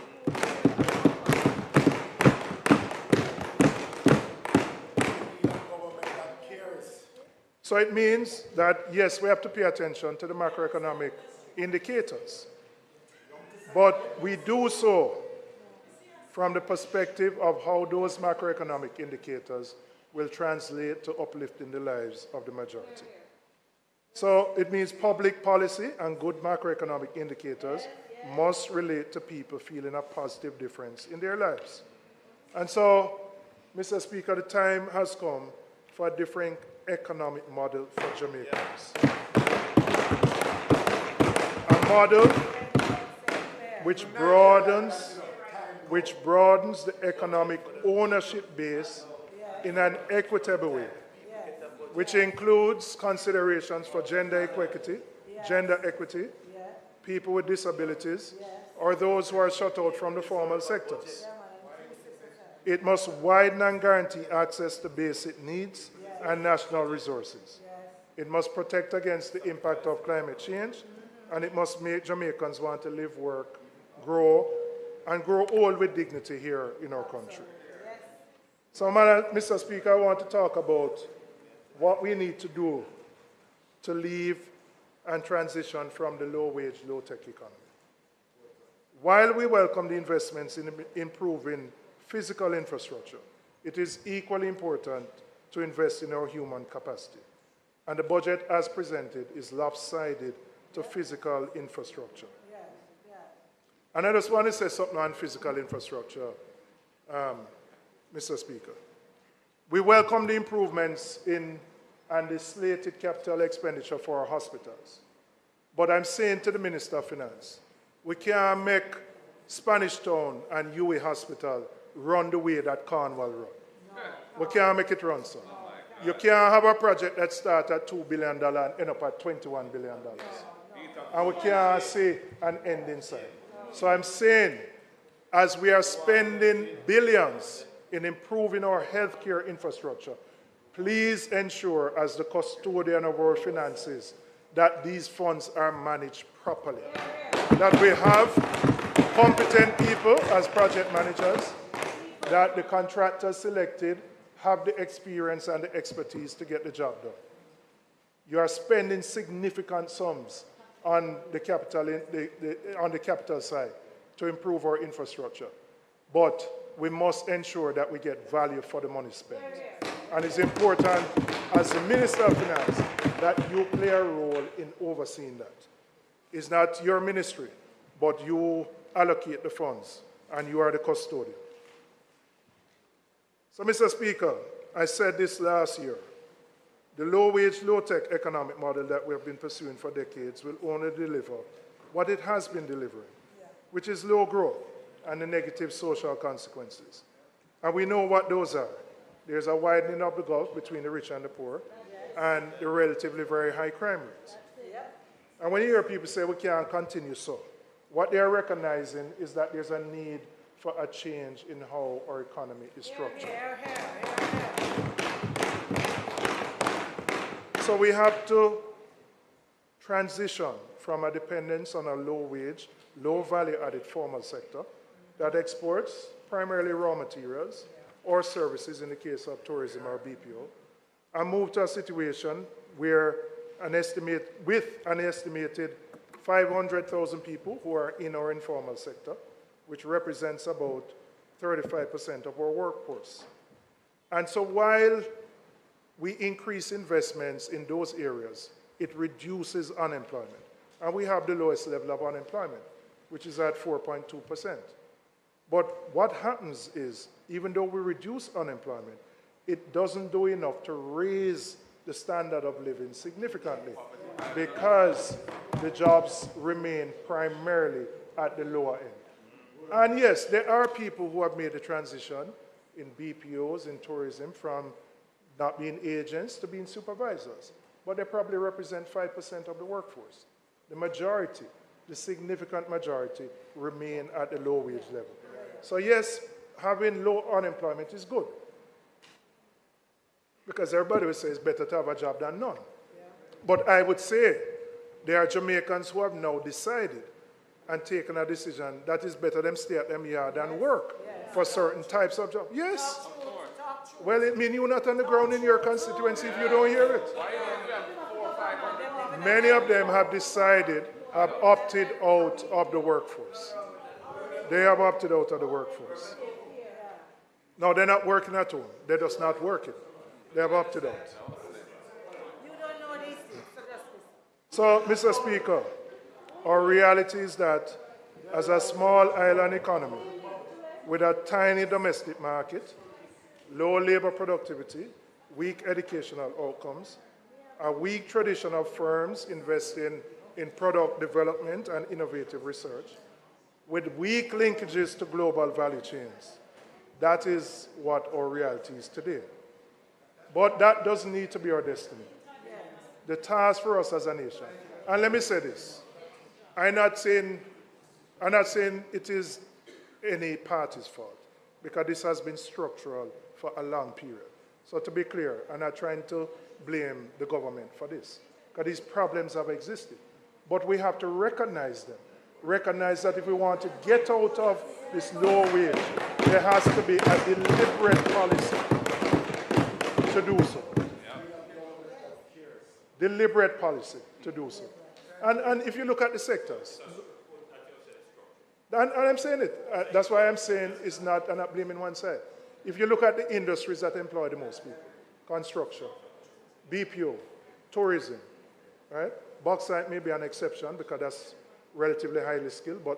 So it means that, yes, we have to pay attention to the macroeconomic indicators, but we do so from the perspective of how those macroeconomic indicators will translate to uplifting the lives of the majority. So it means public policy and good macroeconomic indicators must relate to people feeling a positive difference in their lives. And so, Mr. Speaker, the time has come for a different economic model for Jamaicans. A model which broadens the economic ownership base in an equitable way, which includes considerations for gender equity, people with disabilities, or those who are shut out from the formal sectors. It must widen and guarantee access to basic needs and national resources. It must protect against the impact of climate change, and it must make Jamaicans want to live, work, grow, and grow old with dignity here in our country. So, Mr. Speaker, I want to talk about what we need to do to leave and transition from the low-wage, low-tech economy. While we welcome the investments in improving physical infrastructure, it is equally important to invest in our human capacity. And the budget as presented is lopsided to physical infrastructure. And I just want to say something on physical infrastructure, Mr. Speaker. We welcome the improvements in and the slated capital expenditure for our hospitals. But I'm saying to the Minister of Finance, we can't make Spanish Town and UA Hospital run the way that Cornwall run. We can't make it run, sir. You can't have a project that starts at $2 billion and end up at $21 billion. And we can't see an end in sight. So I'm saying, as we are spending billions in improving our healthcare infrastructure, please ensure, as the custodian of our finances, that these funds are managed properly. That we have competent people as project managers, that the contractors selected have the experience and the expertise to get the job done. You are spending significant sums on the capital side to improve our infrastructure. But we must ensure that we get value for the money spent. And it's important, as the Minister of Finance, that you play a role in overseeing that. It's not your ministry, but you allocate the funds, and you are the custodian. So, Mr. Speaker, I said this last year. The low-wage, low-tech economic model that we have been pursuing for decades will only deliver what it has been delivering, which is low growth and the negative social consequences. And we know what those are. There's a widening of the gulf between the rich and the poor, and the relatively very high crime rates. And when you hear people say we can't continue so, what they're recognizing is that there's a need for a change in how our economy is structured. So we have to transition from a dependence on a low-wage, low-value-added formal sector that exports primarily raw materials or services in the case of tourism or BPO, and move to a situation where with an estimated 500,000 people who are in our informal sector, which represents about 35% of our workforce. And so while we increase investments in those areas, it reduces unemployment. And we have the lowest level of unemployment, which is at 4.2%. But what happens is, even though we reduce unemployment, it doesn't do enough to raise the standard of living significantly because the jobs remain primarily at the lower end. And yes, there are people who have made the transition in BPOs, in tourism, from not being agents to being supervisors. But they probably represent 5% of the workforce. The majority, the significant majority, remain at the low wage level. So yes, having low unemployment is good. Because everybody would say it's better to have a job than none. But I would say there are Jamaicans who have now decided and taken a decision that it's better them stay at them yard and work for certain types of jobs. Yes. Well, it means you're not on the ground in your constituency if you don't hear it. Many of them have decided, have opted out of the workforce. They have opted out of the workforce. No, they're not working at home. They're just not working. They have opted out. You don't know these things, so Mr. Speaker, our reality is that as a small island economy with a tiny domestic market, low labor productivity, weak educational outcomes, a weak tradition of firms investing in product development and innovative research, with weak linkages to global value chains. That is what our reality is today. But that doesn't need to be our destiny. The task for us as a nation, and let me say this, I'm not saying it is any party's fault, because this has been structural for a long period. So to be clear, I'm not trying to blame the government for this, because these problems have existed. But we have to recognize them. Recognize that if we want to get out of this low wage, there has to be a deliberate policy to do so. Deliberate policy to do so. And if you look at the sectors, and I'm saying it, that's why I'm saying it's not, I'm not blaming one side. If you look at the industries that employ the most people, construction, BPO, tourism, right? Bauxite may be an exception because that's relatively highly skilled, but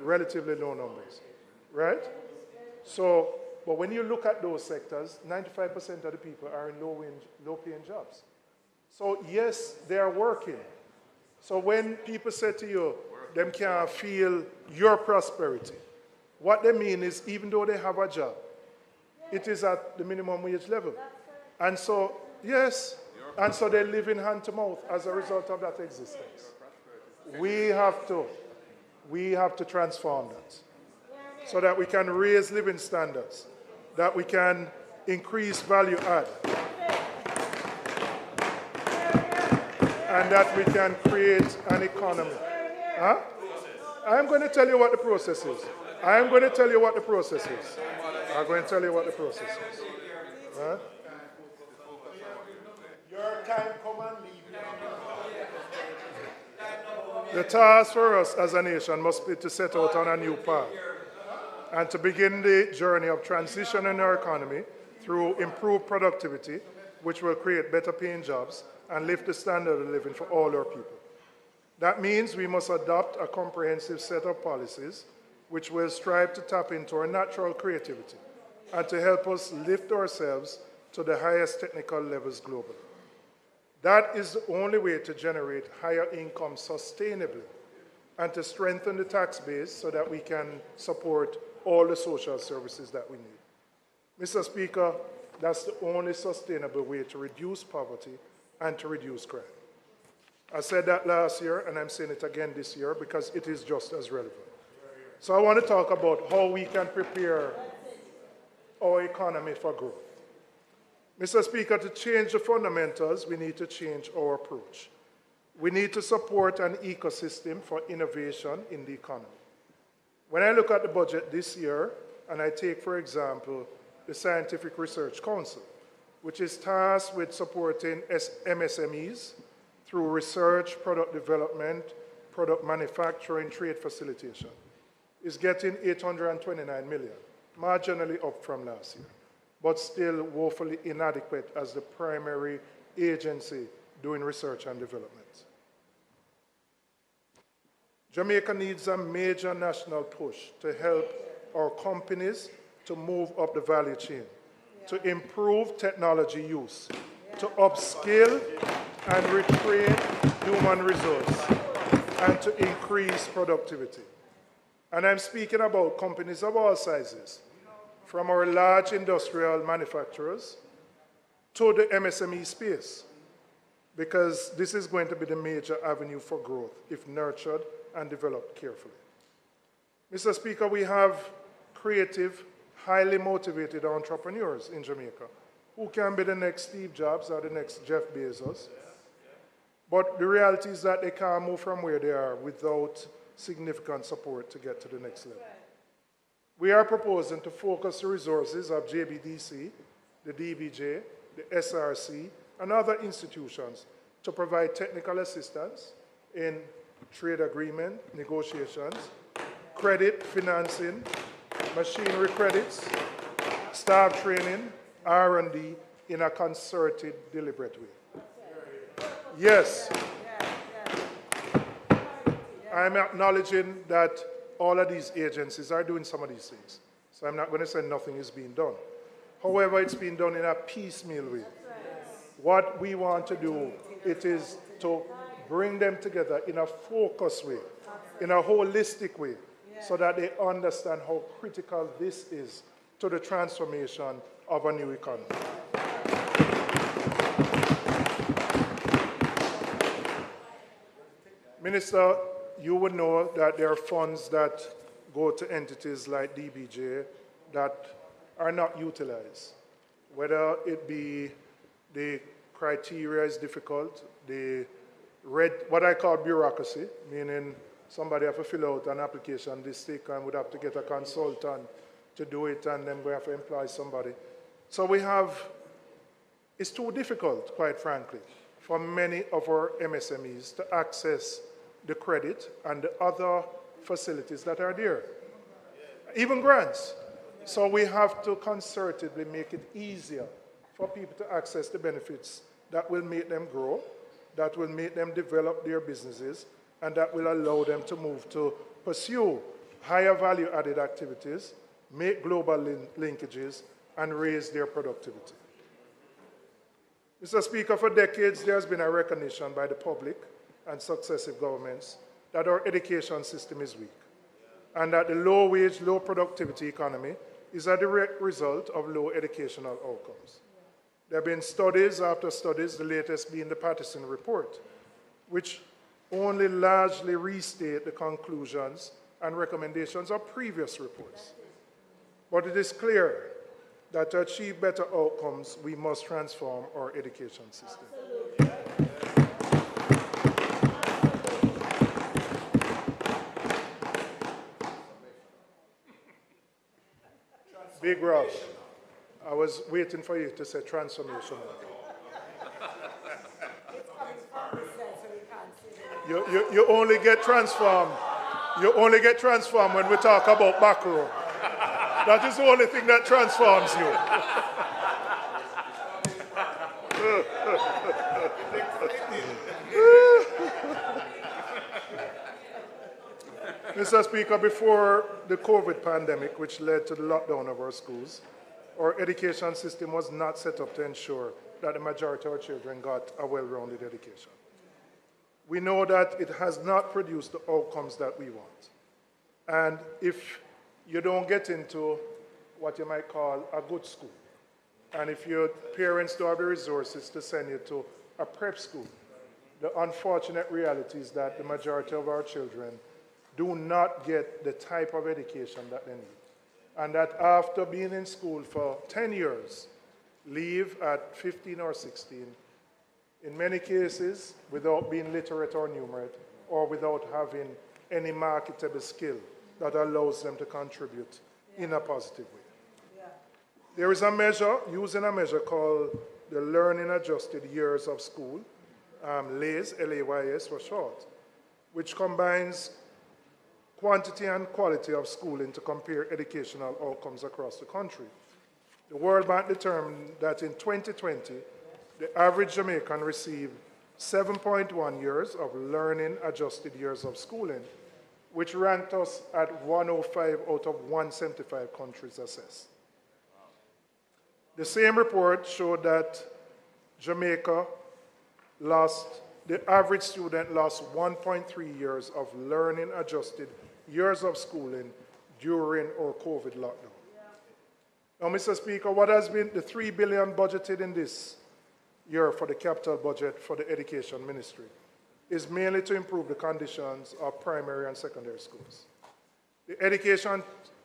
relatively low numbers, right? So, but when you look at those sectors, 95% of the people are in low-paying jobs. So yes, they are working, So when people say to you, them can't feel your prosperity, what they mean is even though they have a job, it is at the minimum wage level. And so, yes, and so they live in hand to mouth as a result of that existence. We have to transform that so that we can raise living standards, that we can increase value add, and that we can create an economy. Huh? I'm going to tell you what the process is. I'm going to tell you what the process is. I'm going to tell you what the process is. Huh? Your time come and leave. The task for us as a nation must be to set out on a new path and to begin the journey of transition in our economy through improved productivity, which will create better paying jobs and lift the standard of living for all our people. That means we must adopt a comprehensive set of policies which will strive to tap into our natural creativity and to help us lift ourselves to the highest technical levels globally. That is the only way to generate higher income sustainably and to strengthen the tax base so that we can support all the social services that we need. Mr. Speaker, that's the only sustainable way to reduce poverty and to reduce crime. I said that last year, and I'm saying it again this year because it is just as relevant. So I want to talk about how we can prepare our economy for growth. Mr. Speaker, to change the fundamentals, we need to change our approach. We need to support an ecosystem for innovation in the economy. When I look at the budget this year, and I take, for example, the Scientific Research Council, which is tasked with supporting MSMEs through research, product development, product manufacturing, trade facilitation, is getting $829 million, marginally up from last year, but still woefully inadequate as the primary agency doing research and development. Jamaica needs a major national push to help our companies to move up the value chain, to improve technology use, to upskill and retrain human resources, and to increase productivity. And I'm speaking about companies of all sizes, from our large industrial manufacturers to the MSME space, because this is going to be the major avenue for growth if nurtured and developed carefully. Mr. Speaker, we have creative, highly motivated entrepreneurs in Jamaica who can be the next Steve Jobs or the next Jeff Bezos. But the reality is that they can't move from where they are without significant support to get to the next level. We are proposing to focus the resources of JBDC, the DBJ, the SRC, and other institutions to provide technical assistance in trade agreement, negotiations, credit, financing, machinery credits, staff training, R&D in a concerted, deliberate way. Yes, I'm acknowledging that all of these agencies are doing some of these things. So I'm not going to say nothing is being done. However, it's being done in a piecemeal way. What we want to do, it is to bring them together in a focused way, in a holistic way, so that they understand how critical this is to the transformation of a new economy. Minister, you would know that there are funds that go to entities like DBJ that are not utilized, whether it be the criteria is difficult, the what I call bureaucracy, meaning somebody have to fill out an application this thick and would have to get a consultant to do it, and then we have to employ somebody. So it's too difficult, quite frankly, for many of our MSMEs to access the credit and the other facilities that are there, even grants. So we have to concertedly make it easier for people to access the benefits that will make them grow, that will make them develop their businesses, and that will allow them to move to pursue higher value-added activities, make global linkages, and raise their productivity. Mr. Speaker, for decades there has been a recognition by the public and successive governments that our education system is weak, and that the low-wage, low-productivity economy is a direct result of low educational outcomes. There have been studies after studies, the latest being the Patterson Report, which only largely restate the conclusions and recommendations of previous reports. But it is clear that to achieve better outcomes, we must transform our education system. Big Rush, I was waiting for you to say transformation. You only get transformed. You only get transformed when we talk about back row. That is the only thing that transforms you. Mr. Speaker, before the COVID pandemic, which led to the lockdown of our schools, our education system was not set up to ensure that the majority of our children got a well-rounded education. We know that it has not produced the outcomes that we want. And if you don't get into what you might call a good school, and if your parents don't have the resources to send you to a prep school, the unfortunate reality is that the majority of our children do not get the type of education that they need. And that after being in school for 10 years, leave at 15 or 16, in many cases without being literate or numerate, or without having any marketable skill that allows them to contribute in a positive way. There is a measure, using a measure called the Learning Adjusted Years of School, LAYS, L-A-Y-S for short, which combines quantity and quality of schooling to compare educational outcomes across the country. The World Bank determined that in 2020, the average Jamaican received 7.1 years of learning adjusted years of schooling, which ranked us at 105 out of 175 countries assessed. The same report showed that Jamaica the average student lost 1.3 years of learning adjusted years of schooling during our COVID lockdown. Now, Mr. Speaker, what has been the $3 billion budgeted in this year for the capital budget for the Education Ministry is mainly to improve the conditions of primary and secondary schools. The Education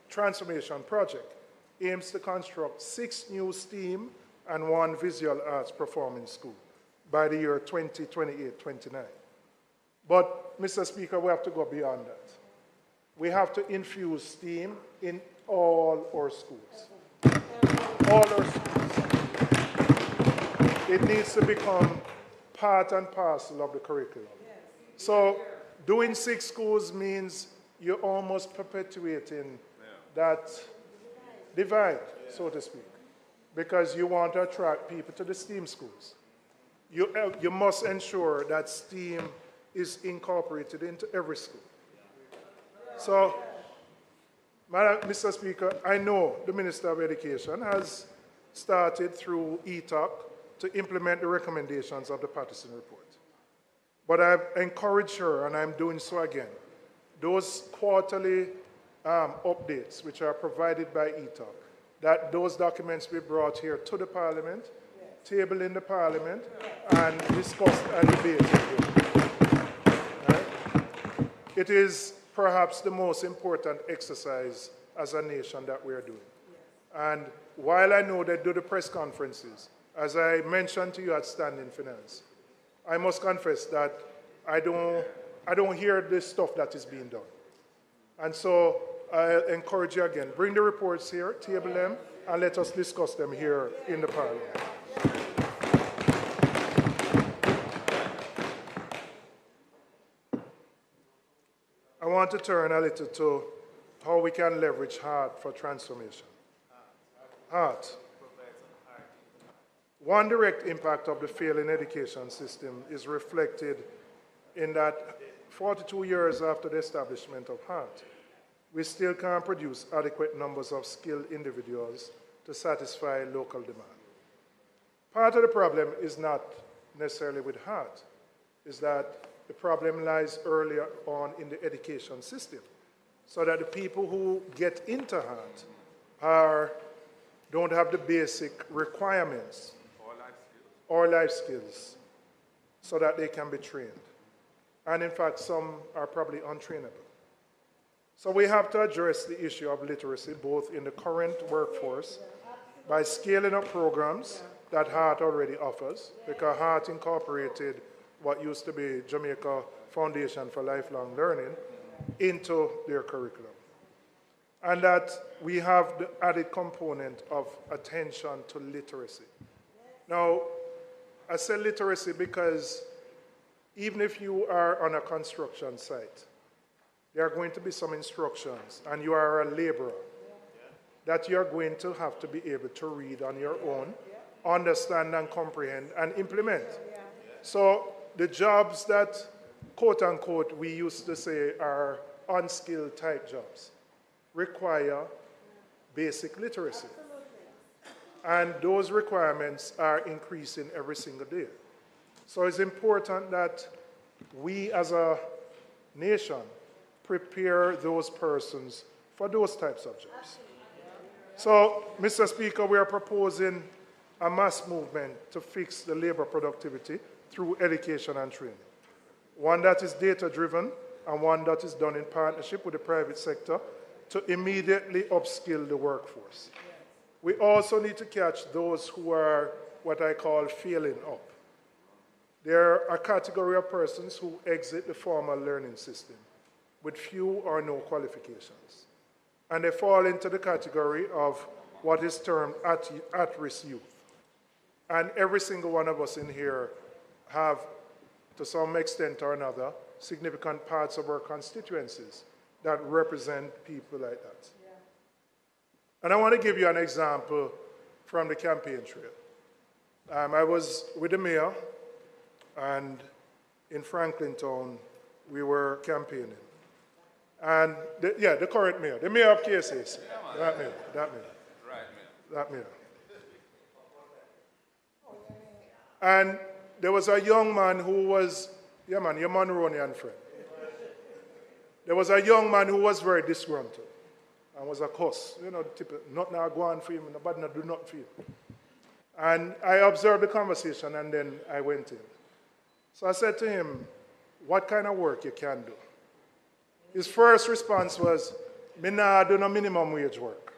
Transformation Project aims to construct 6 new STEAM and 1 visual arts performing school by the year 2028-29. But, Mr. Speaker, we have to go beyond that. We have to infuse STEAM in all our schools. All our schools. It needs to become part and parcel of the curriculum. So doing 6 schools means you're almost perpetuating that divide, so to speak, because you want to attract people to the STEAM schools. You must ensure that STEAM is incorporated into every school. So, Mr. Speaker, I know the Minister of Education has started through ETOC to implement the recommendations of the Patterson Report. But I've encouraged her, and I'm doing so again, those quarterly updates which are provided by ETOC, that those documents be brought here to the Parliament, tabled in the Parliament, and discussed and debated here. Right? It is perhaps the most important exercise as a nation that we are doing. And while I know they do the press conferences, as I mentioned to you at Standing Finance, I must confess that I don't hear this stuff that is being done. And so I encourage you again, bring the reports here, table them, and let us discuss them here in the Parliament. I want to turn a little to how we can leverage heart for transformation. Heart. One direct impact of the failing education system is reflected in that 42 years after the establishment of heart, we still can't produce adequate numbers of skilled individuals to satisfy local demand. Part of the problem is not necessarily with heart, is that the problem lies earlier on in the education system, so that the people who get into HAT don't have the basic requirements or life skills so that they can be trained. And in fact, some are probably untrainable. So we have to address the issue of literacy both in the current workforce by scaling up programs that HART already offers, because HART incorporated what used to be Jamaica Foundation for Lifelong Learning into their curriculum. And that we have the added component of attention to literacy. Now, I say literacy because even if you are on a construction site, there are going to be some instructions, and you are a laborer, that you're going to have to be able to read on your own, understand and comprehend and implement. So the jobs that, quote unquote, we used to say are unskilled type jobs require basic literacy. And those requirements are increasing every single day. So it's important that we as a nation prepare those persons for those types of jobs. So, Mr. Speaker, we are proposing a mass movement to fix the labor productivity through education and training. One that is data-driven and one that is done in partnership with the private sector to immediately upskill the workforce. We also need to catch those who are what I call failing up. There are a category of persons who exit the formal learning system with few or no qualifications. And they fall into the category of what is termed at-risk youth. And every single one of us in here have, to some extent or another, significant parts of our constituencies that represent people like that. Yeah. And I want to give you an example from the campaign trail. I was with the mayor, and in Franklin Town, we were campaigning. And, the current mayor, the mayor of KSAC, that mayor. Right, mayor. That mayor. And there was a young man who was, your Monroonian friend. There was a young man who was very disgruntled and was a cuss. Not now go on for him, nobody not do nothing for him. And I observed the conversation, and then I went in. So I said to him, what kind of work you can do? His first response was, me nah do no minimum wage work.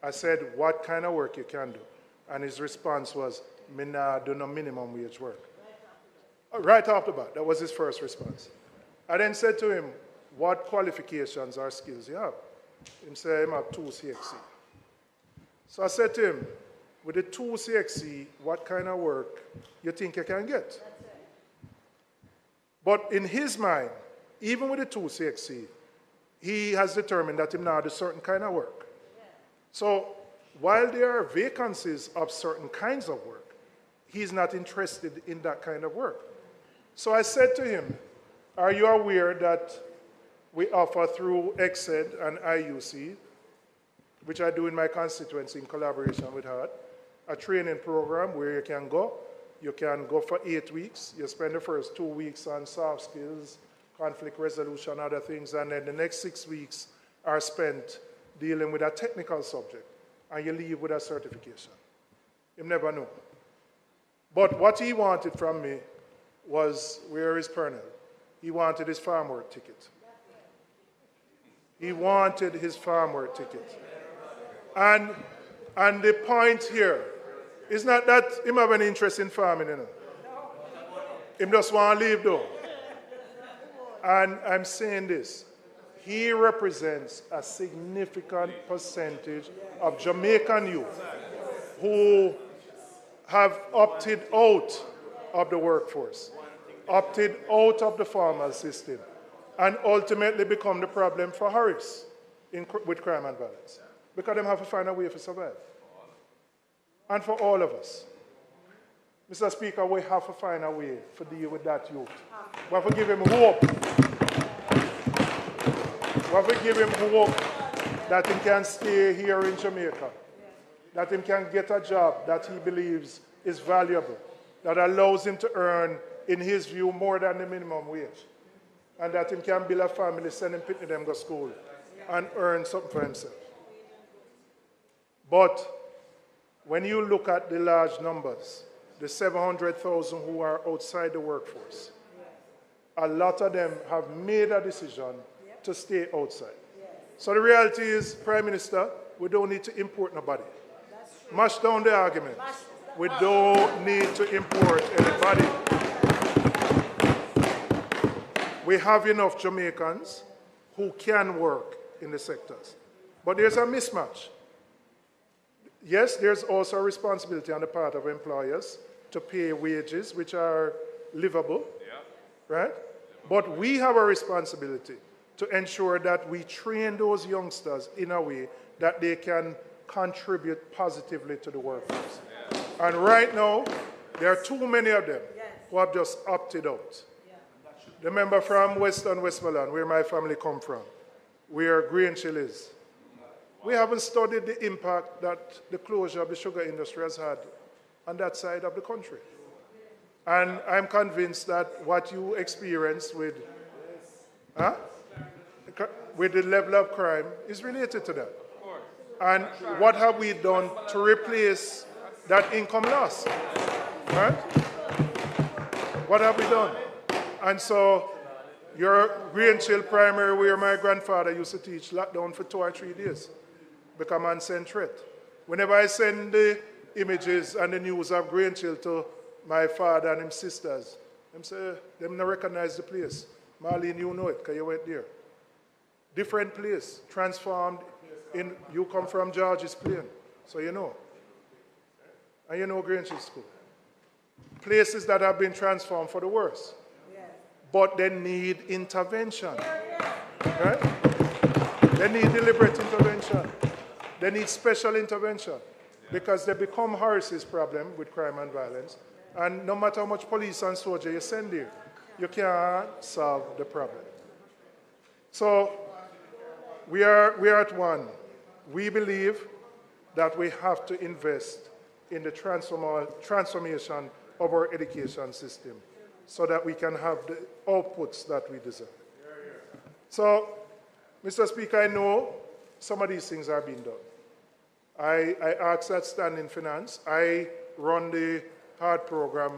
I said, what kind of work you can do? And his response was, me nah do no minimum wage work. Right off the bat, that was his first response. I then said to him, what qualifications or skills you have? He said, I have 2 CXC. So I said to him, with the 2 CXC, what kind of work you think you can get? But in his mind, even with the 2 CXC, he has determined that he now does certain kind of work. So while there are vacancies of certain kinds of work, he's not interested in that kind of work. So I said to him, are you aware that we offer through EXED and IUC, which I do in my constituency in collaboration with HART, a training program where you can go. You can go for 8 weeks. You spend the first 2 weeks on soft skills, conflict resolution, other things, and then the next 6 weeks are spent dealing with a technical subject, and you leave with a certification. You never know. But what he wanted from me was, where is Pernell? He wanted his farm work ticket. He wanted his farm work ticket. And the point here is not that him have an interest in farming, Him just want to leave though. And I'm saying this, he represents a significant percentage of Jamaican youth who have opted out of the workforce, opted out of the formal system, and ultimately become the problem for Harris with crime and violence. Because they have to find a way to survive. And for all of us. Mr. Speaker, we have to find a way to deal with that youth. We have to give him hope. We have to give him hope that he can stay here in Jamaica, that he can get a job that he believes is valuable, that allows him to earn in his view, more than the minimum wage. And that him can build a family, send him to them to school, and earn something for himself. But when you look at the large numbers, the 700,000 who are outside the workforce, a lot of them have made a decision to stay outside. So the reality is, Prime Minister, we don't need to import nobody. Mash down the argument. We don't need to import anybody. We have enough Jamaicans who can work in the sectors. But there's a mismatch. Yes, there's also a responsibility on the part of employers to pay wages which are livable, right? But we have a responsibility to ensure that we train those youngsters in a way that they can contribute positively to the workforce. And right now, there are too many of them who have just opted out. The member from Western Westmoreland, where my family come from, where Greenchill is, we haven't studied the impact that the closure of the sugar industry has had on that side of the country. And I'm convinced that what you experienced with the level of crime is related to that. And what have we done to replace that income loss? Right? What have we done? And so your Greenchill Primary, where my grandfather used to teach, locked down for 2 or 3 days because man sent threat. Whenever I send the images and the news of Greenchill to my father and his sisters, them say, them not recognize the place. Marlene, you know it because you went there. Different place, transformed in, you come from George's Plain, so you know. And you know Greenchill School. Places that have been transformed for the worse. But they need intervention. Right? They need deliberate intervention. They need special intervention. Because they become Harris's problem with crime and violence. And no matter how much police and soldier you send there, you can't solve the problem. So we are at one. We believe that we have to invest in the transformation of our education system so that we can have the outputs that we deserve. So, Mr. Speaker, I know some of these things are being done. I ask that standing finance. I run the HARD program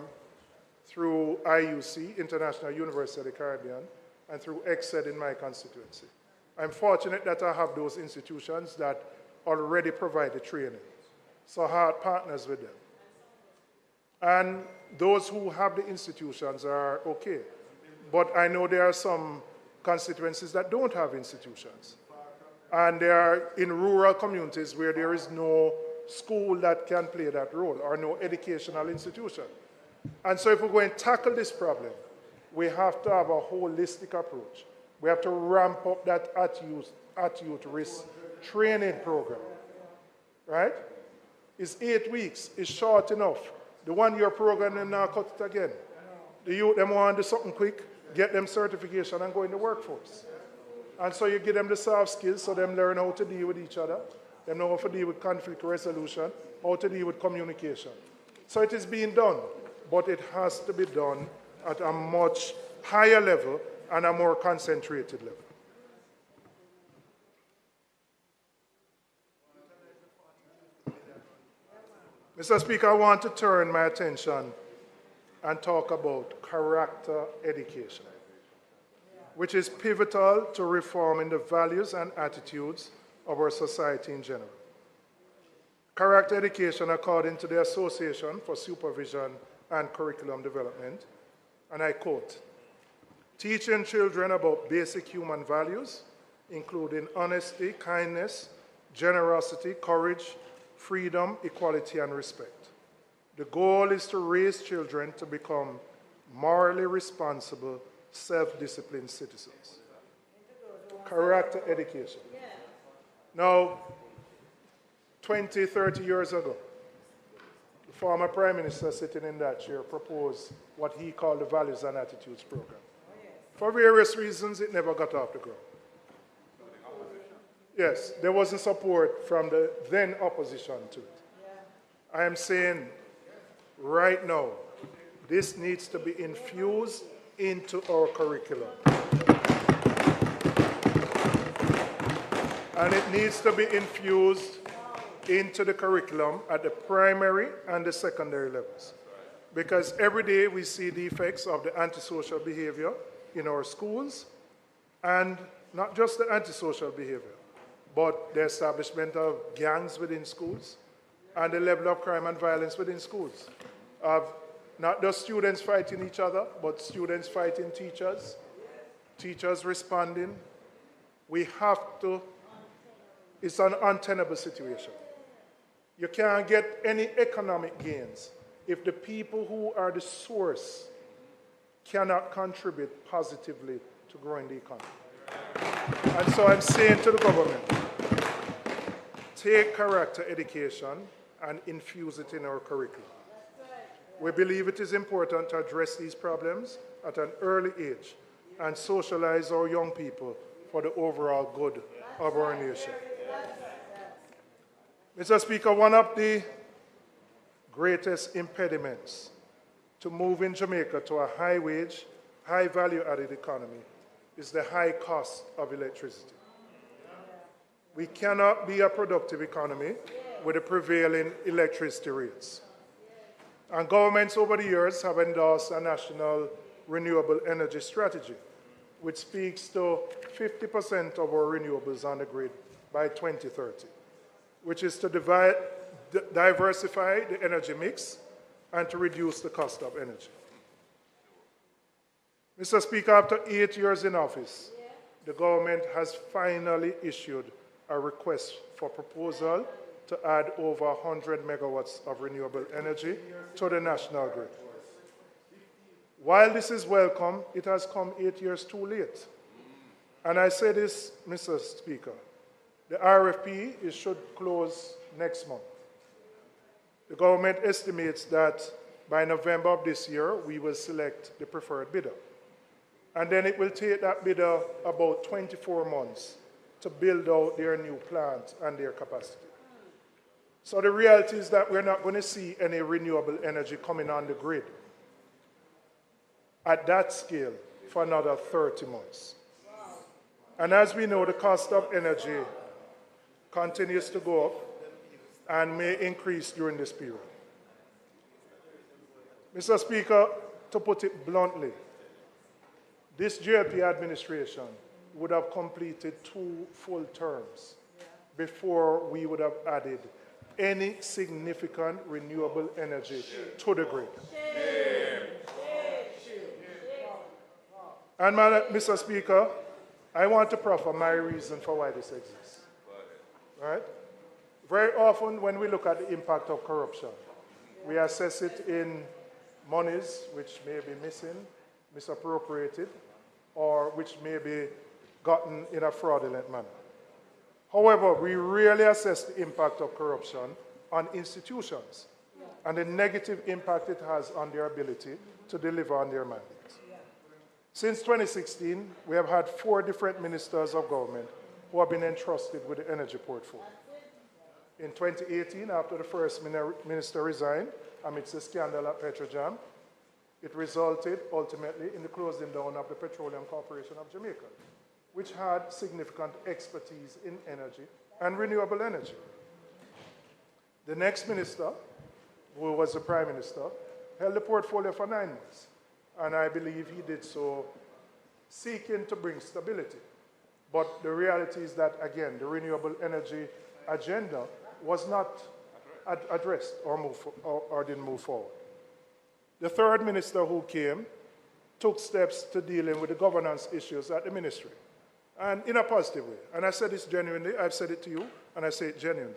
through IUC, International University of the Caribbean, and through EXCED in my constituency. I'm fortunate that I have those institutions that already provide the training. So HARD partners with them. And those who have the institutions are okay. But I know there are some constituencies that don't have institutions. And they are in rural communities where there is no school that can play that role or no educational institution. And so if we're going to tackle this problem, we have to have a holistic approach. We have to ramp up that at-youth risk training program, right? It's 8 weeks. It's short enough. The 1-year program, them now cut it again. The youth, them want to do something quick, get them certification and go in the workforce. And so you give them the soft skills so them learn how to deal with each other, them know how to deal with conflict resolution, how to deal with communication. So it is being done, but it has to be done at a much higher level and a more concentrated level. Mr. Speaker, I want to turn my attention and talk about character education, which is pivotal to reforming the values and attitudes of our society in general. Character education, according to the Association for Supervision and Curriculum Development, and I quote, teaching children about basic human values, including honesty, kindness, generosity, courage, freedom, equality, and respect. The goal is to raise children to become morally responsible, self-disciplined citizens. Character education. Now, 20, 30 years ago, the former Prime Minister sitting in that chair proposed what he called the Values and Attitudes Program. For various reasons, it never got off the ground. Yes, there wasn't support from the then opposition to it. I am saying right now, This needs to be infused into our curriculum. And it needs to be infused into the curriculum at the primary and the secondary levels. Because every day we see the effects of the antisocial behavior in our schools, and not just the antisocial behavior, but the establishment of gangs within schools and the level of crime and violence within schools. Of not just students fighting each other, but students fighting teachers, teachers responding. We have to, it's an untenable situation. You can't get any economic gains if the people who are the source cannot contribute positively to growing the economy. And so I'm saying to the government, take character education and infuse it in our curriculum. We believe it is important to address these problems at an early age and socialize our young people for the overall good of our nation. Mr. Speaker, one of the greatest impediments to moving Jamaica to a high-wage, high-value-added economy is the high cost of electricity. We cannot be a productive economy with the prevailing electricity rates. And governments over the years have endorsed a national renewable energy strategy, which speaks to 50% of our renewables on the grid by 2030, which is to diversify the energy mix and to reduce the cost of energy. Mr. Speaker, after 8 years in office, the government has finally issued a request for proposal to add over 100 megawatts of renewable energy to the national grid. While this is welcome, it has come 8 years too late. And I say this, Mr. Speaker, the RFP should close next month. The government estimates that by November of this year, we will select the preferred bidder. And then it will take that bidder about 24 months to build out their new plant and their capacity. So the reality is that we're not going to see any renewable energy coming on the grid at that scale for another 30 months. And as we know, the cost of energy continues to go up and may increase during this period. Mr. Speaker, to put it bluntly, this JLP administration would have completed 2 full terms before we would have added any significant renewable energy to the grid. And Mr. Speaker, I want to proffer my reason for why this exists. Right? Very often when we look at the impact of corruption, we assess it in monies which may be missing, misappropriated, or which may be gotten in a fraudulent manner. However, we rarely assess the impact of corruption on institutions and the negative impact it has on their ability to deliver on their mandate. Since 2016, we have had 4 different ministers of government who have been entrusted with the energy portfolio. In 2018, after the first minister resigned amidst the scandal at Petrojam, it resulted ultimately in the closing down of the Petroleum Corporation of Jamaica, which had significant expertise in energy and renewable energy. The next minister, who was the prime minister, held the portfolio for 9 months, and I believe he did so seeking to bring stability. But the reality is that, again, the renewable energy agenda was not addressed or didn't move forward. The third minister who came took steps to dealing with the governance issues at the ministry, and in a positive way. And I said this genuinely, I've said it to you, and I say it genuinely.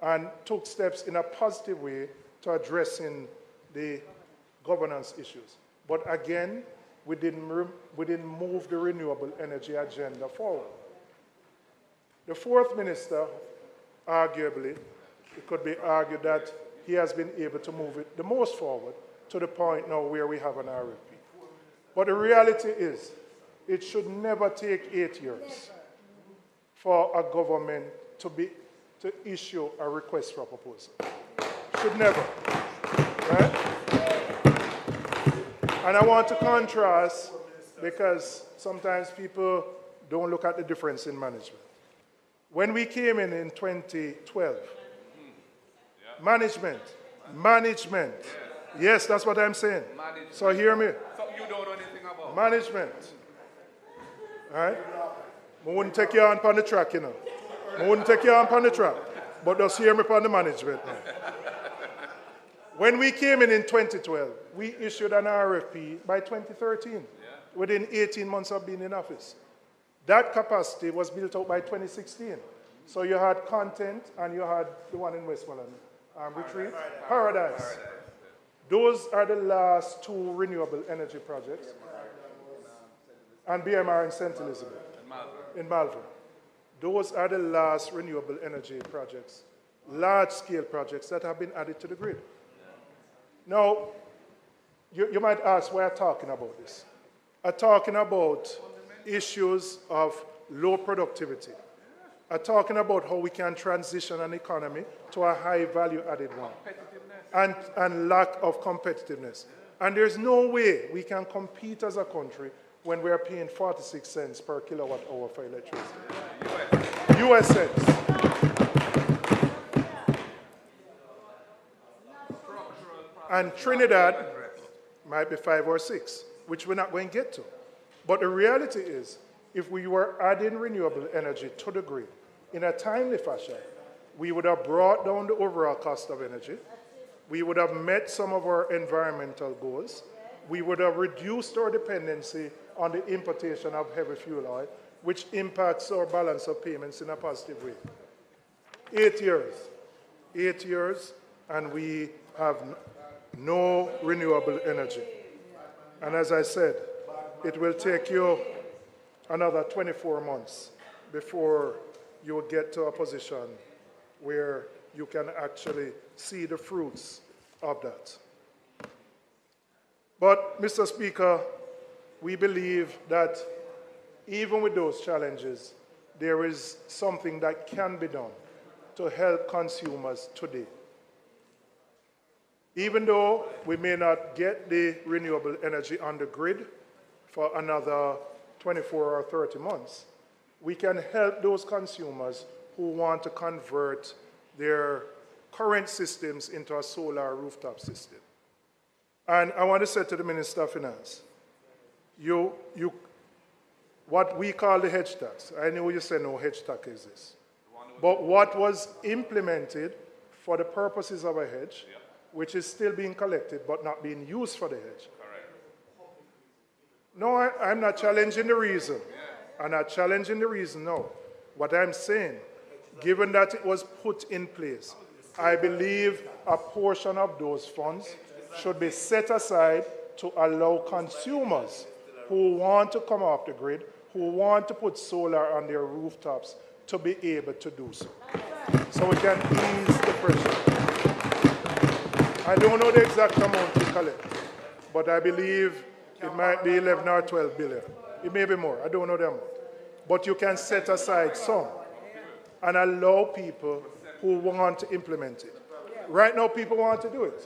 And took steps in a positive way to addressing the governance issues. But again, we didn't move the renewable energy agenda forward. The fourth minister, arguably, it could be argued that he has been able to move it the most forward to the point now where we have an RFP. But the reality is, it should never take 8 years for a government to issue a request for a proposal. Should never, right? And I want to contrast because sometimes people don't look at the difference in management. When we came in 2012, management. Yes, that's what I'm saying. So hear me. So you don't know anything about Management. All right? I wouldn't take you on the track, you know. I wouldn't take you on the track. But just hear me on the management now. When we came in 2012, we issued an RFP by 2013, within 18 months of being in office. That capacity was built out by 2016. So you had Content and you had the one in Westmoreland, Retreat, Paradise. Those are the last two renewable energy projects. And BMR in St. Elizabeth, in Malvern. Those are the last renewable energy projects, large-scale projects that have been added to the grid. Now, you might ask why I'm talking about this. I'm talking about issues of low productivity. I'm talking about how we can transition an economy to a high value-added one, and lack of competitiveness. And there's no way we can compete as a country when we are paying 46 cents per kilowatt hour for electricity. US cents. And Trinidad might be 5 or 6, which we're not going to get to. But the reality is, if we were adding renewable energy to the grid in a timely fashion, we would have brought down the overall cost of energy. We would have met some of our environmental goals. We would have reduced our dependency on the importation of heavy fuel oil, which impacts our balance of payments in a positive way. 8 years. 8 years, and we have no renewable energy. And as I said, it will take you another 24 months before you will get to a position where you can actually see the fruits of that. But, Mr. Speaker, we believe that even with those challenges, there is something that can be done to help consumers today. Even though we may not get the renewable energy on the grid for another 24 or 30 months, we can help those consumers who want to convert their current systems into a solar rooftop system. And I want to say to the Minister of Finance, what we call the hedge tax, I know you say no hedge tax exists, but what was implemented for the purposes of a hedge, which is still being collected but not being used for the hedge. No, I'm not challenging the reason. I'm not challenging the reason, no. What I'm saying, given that it was put in place, I believe a portion of those funds should be set aside to allow consumers who want to come off the grid, who want to put solar on their rooftops, to be able to do so. So we can ease the pressure. I don't know the exact amount to collect, but I believe it might be 11 or 12 billion. It may be more, I don't know the amount. But you can set aside some and allow people who want to implement it. Right now, people want to do it.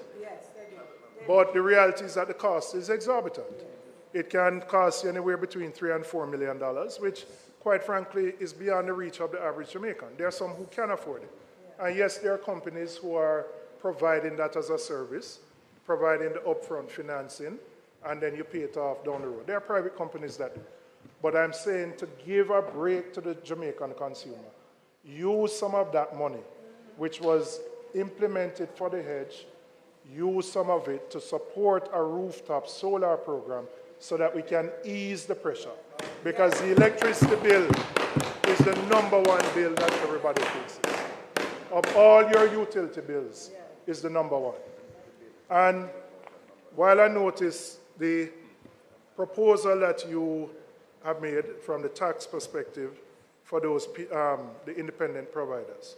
But the reality is that the cost is exorbitant. It can cost you anywhere between $3 and $4 million, which, quite frankly, is beyond the reach of the average Jamaican. There are some who can afford it. And yes, there are companies who are providing that as a service, providing the upfront financing, and then you pay it off down the road. There are private companies that do. But I'm saying to give a break to the Jamaican consumer, use some of that money, which was implemented for the hedge, use some of it to support a rooftop solar program so that we can ease the pressure. Because the electricity bill is the #1 bill that everybody faces. Of all your utility bills, is the #1. And while I notice the proposal that you have made from the tax perspective for those the independent providers,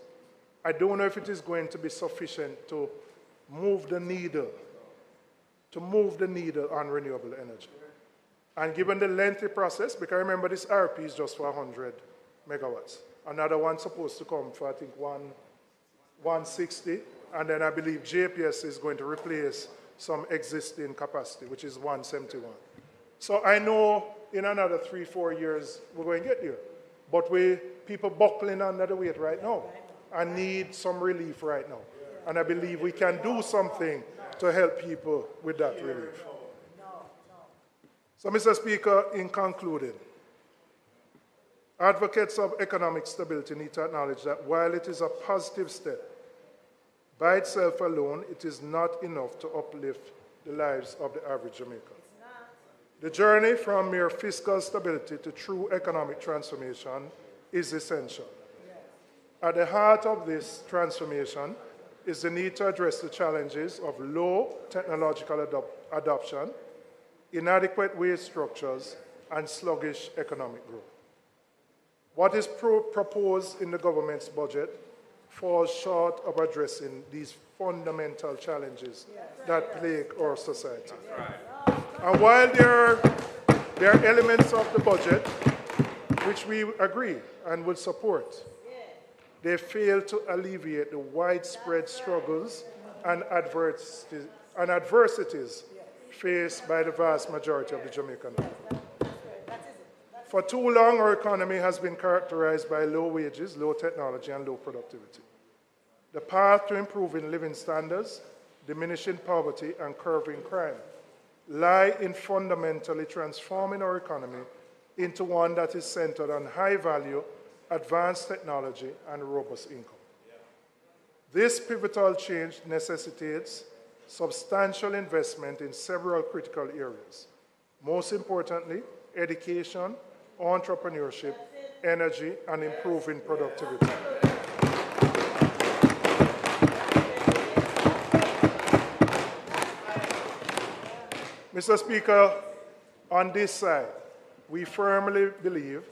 I don't know if it is going to be sufficient to move the needle on renewable energy. And given the lengthy process, because remember this RP is just for 100 megawatts. Another one supposed to come for, I think, 160. And then I believe JPS is going to replace some existing capacity, which is 171. So I know in another 3-4 years we're going to get there. But people buckling under the weight right now and need some relief right now. And I believe we can do something to help people with that relief. So, Mr. Speaker, in concluding, advocates of economic stability need to acknowledge that while it is a positive step, by itself alone, it is not enough to uplift the lives of the average Jamaican. The journey from mere fiscal stability to true economic transformation is essential. At the heart of this transformation is the need to address the challenges of low technological adoption, inadequate wage structures, and sluggish economic growth. What is proposed in the government's budget falls short of addressing these fundamental challenges that plague our society. And while there are elements of the budget which we agree and will support, they fail to alleviate the widespread struggles and adversities faced by the vast majority of the Jamaican people. For too long, our economy has been characterized by low wages, low technology, and low productivity. The path to improving living standards, diminishing poverty, and curbing crime lie in fundamentally transforming our economy into one that is centered on high value, advanced technology, and robust income. This pivotal change necessitates substantial investment in several critical areas. Most importantly, education, entrepreneurship, energy, and improving productivity. Mr. Speaker, on this side, we firmly believe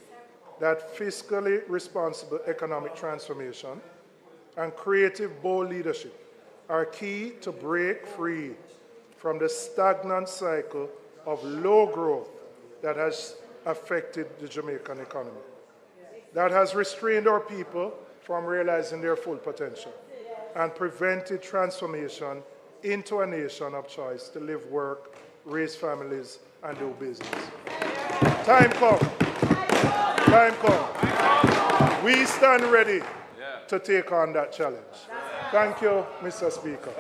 that fiscally responsible economic transformation and creative, bold leadership are key to break free from the stagnant cycle of low growth that has affected the Jamaican economy, that has restrained our people from realizing their full potential and prevented transformation into a nation of choice to live, work, raise families, and do business. Time come. Time come. We stand ready to take on that challenge. Thank you, Mr. Speaker.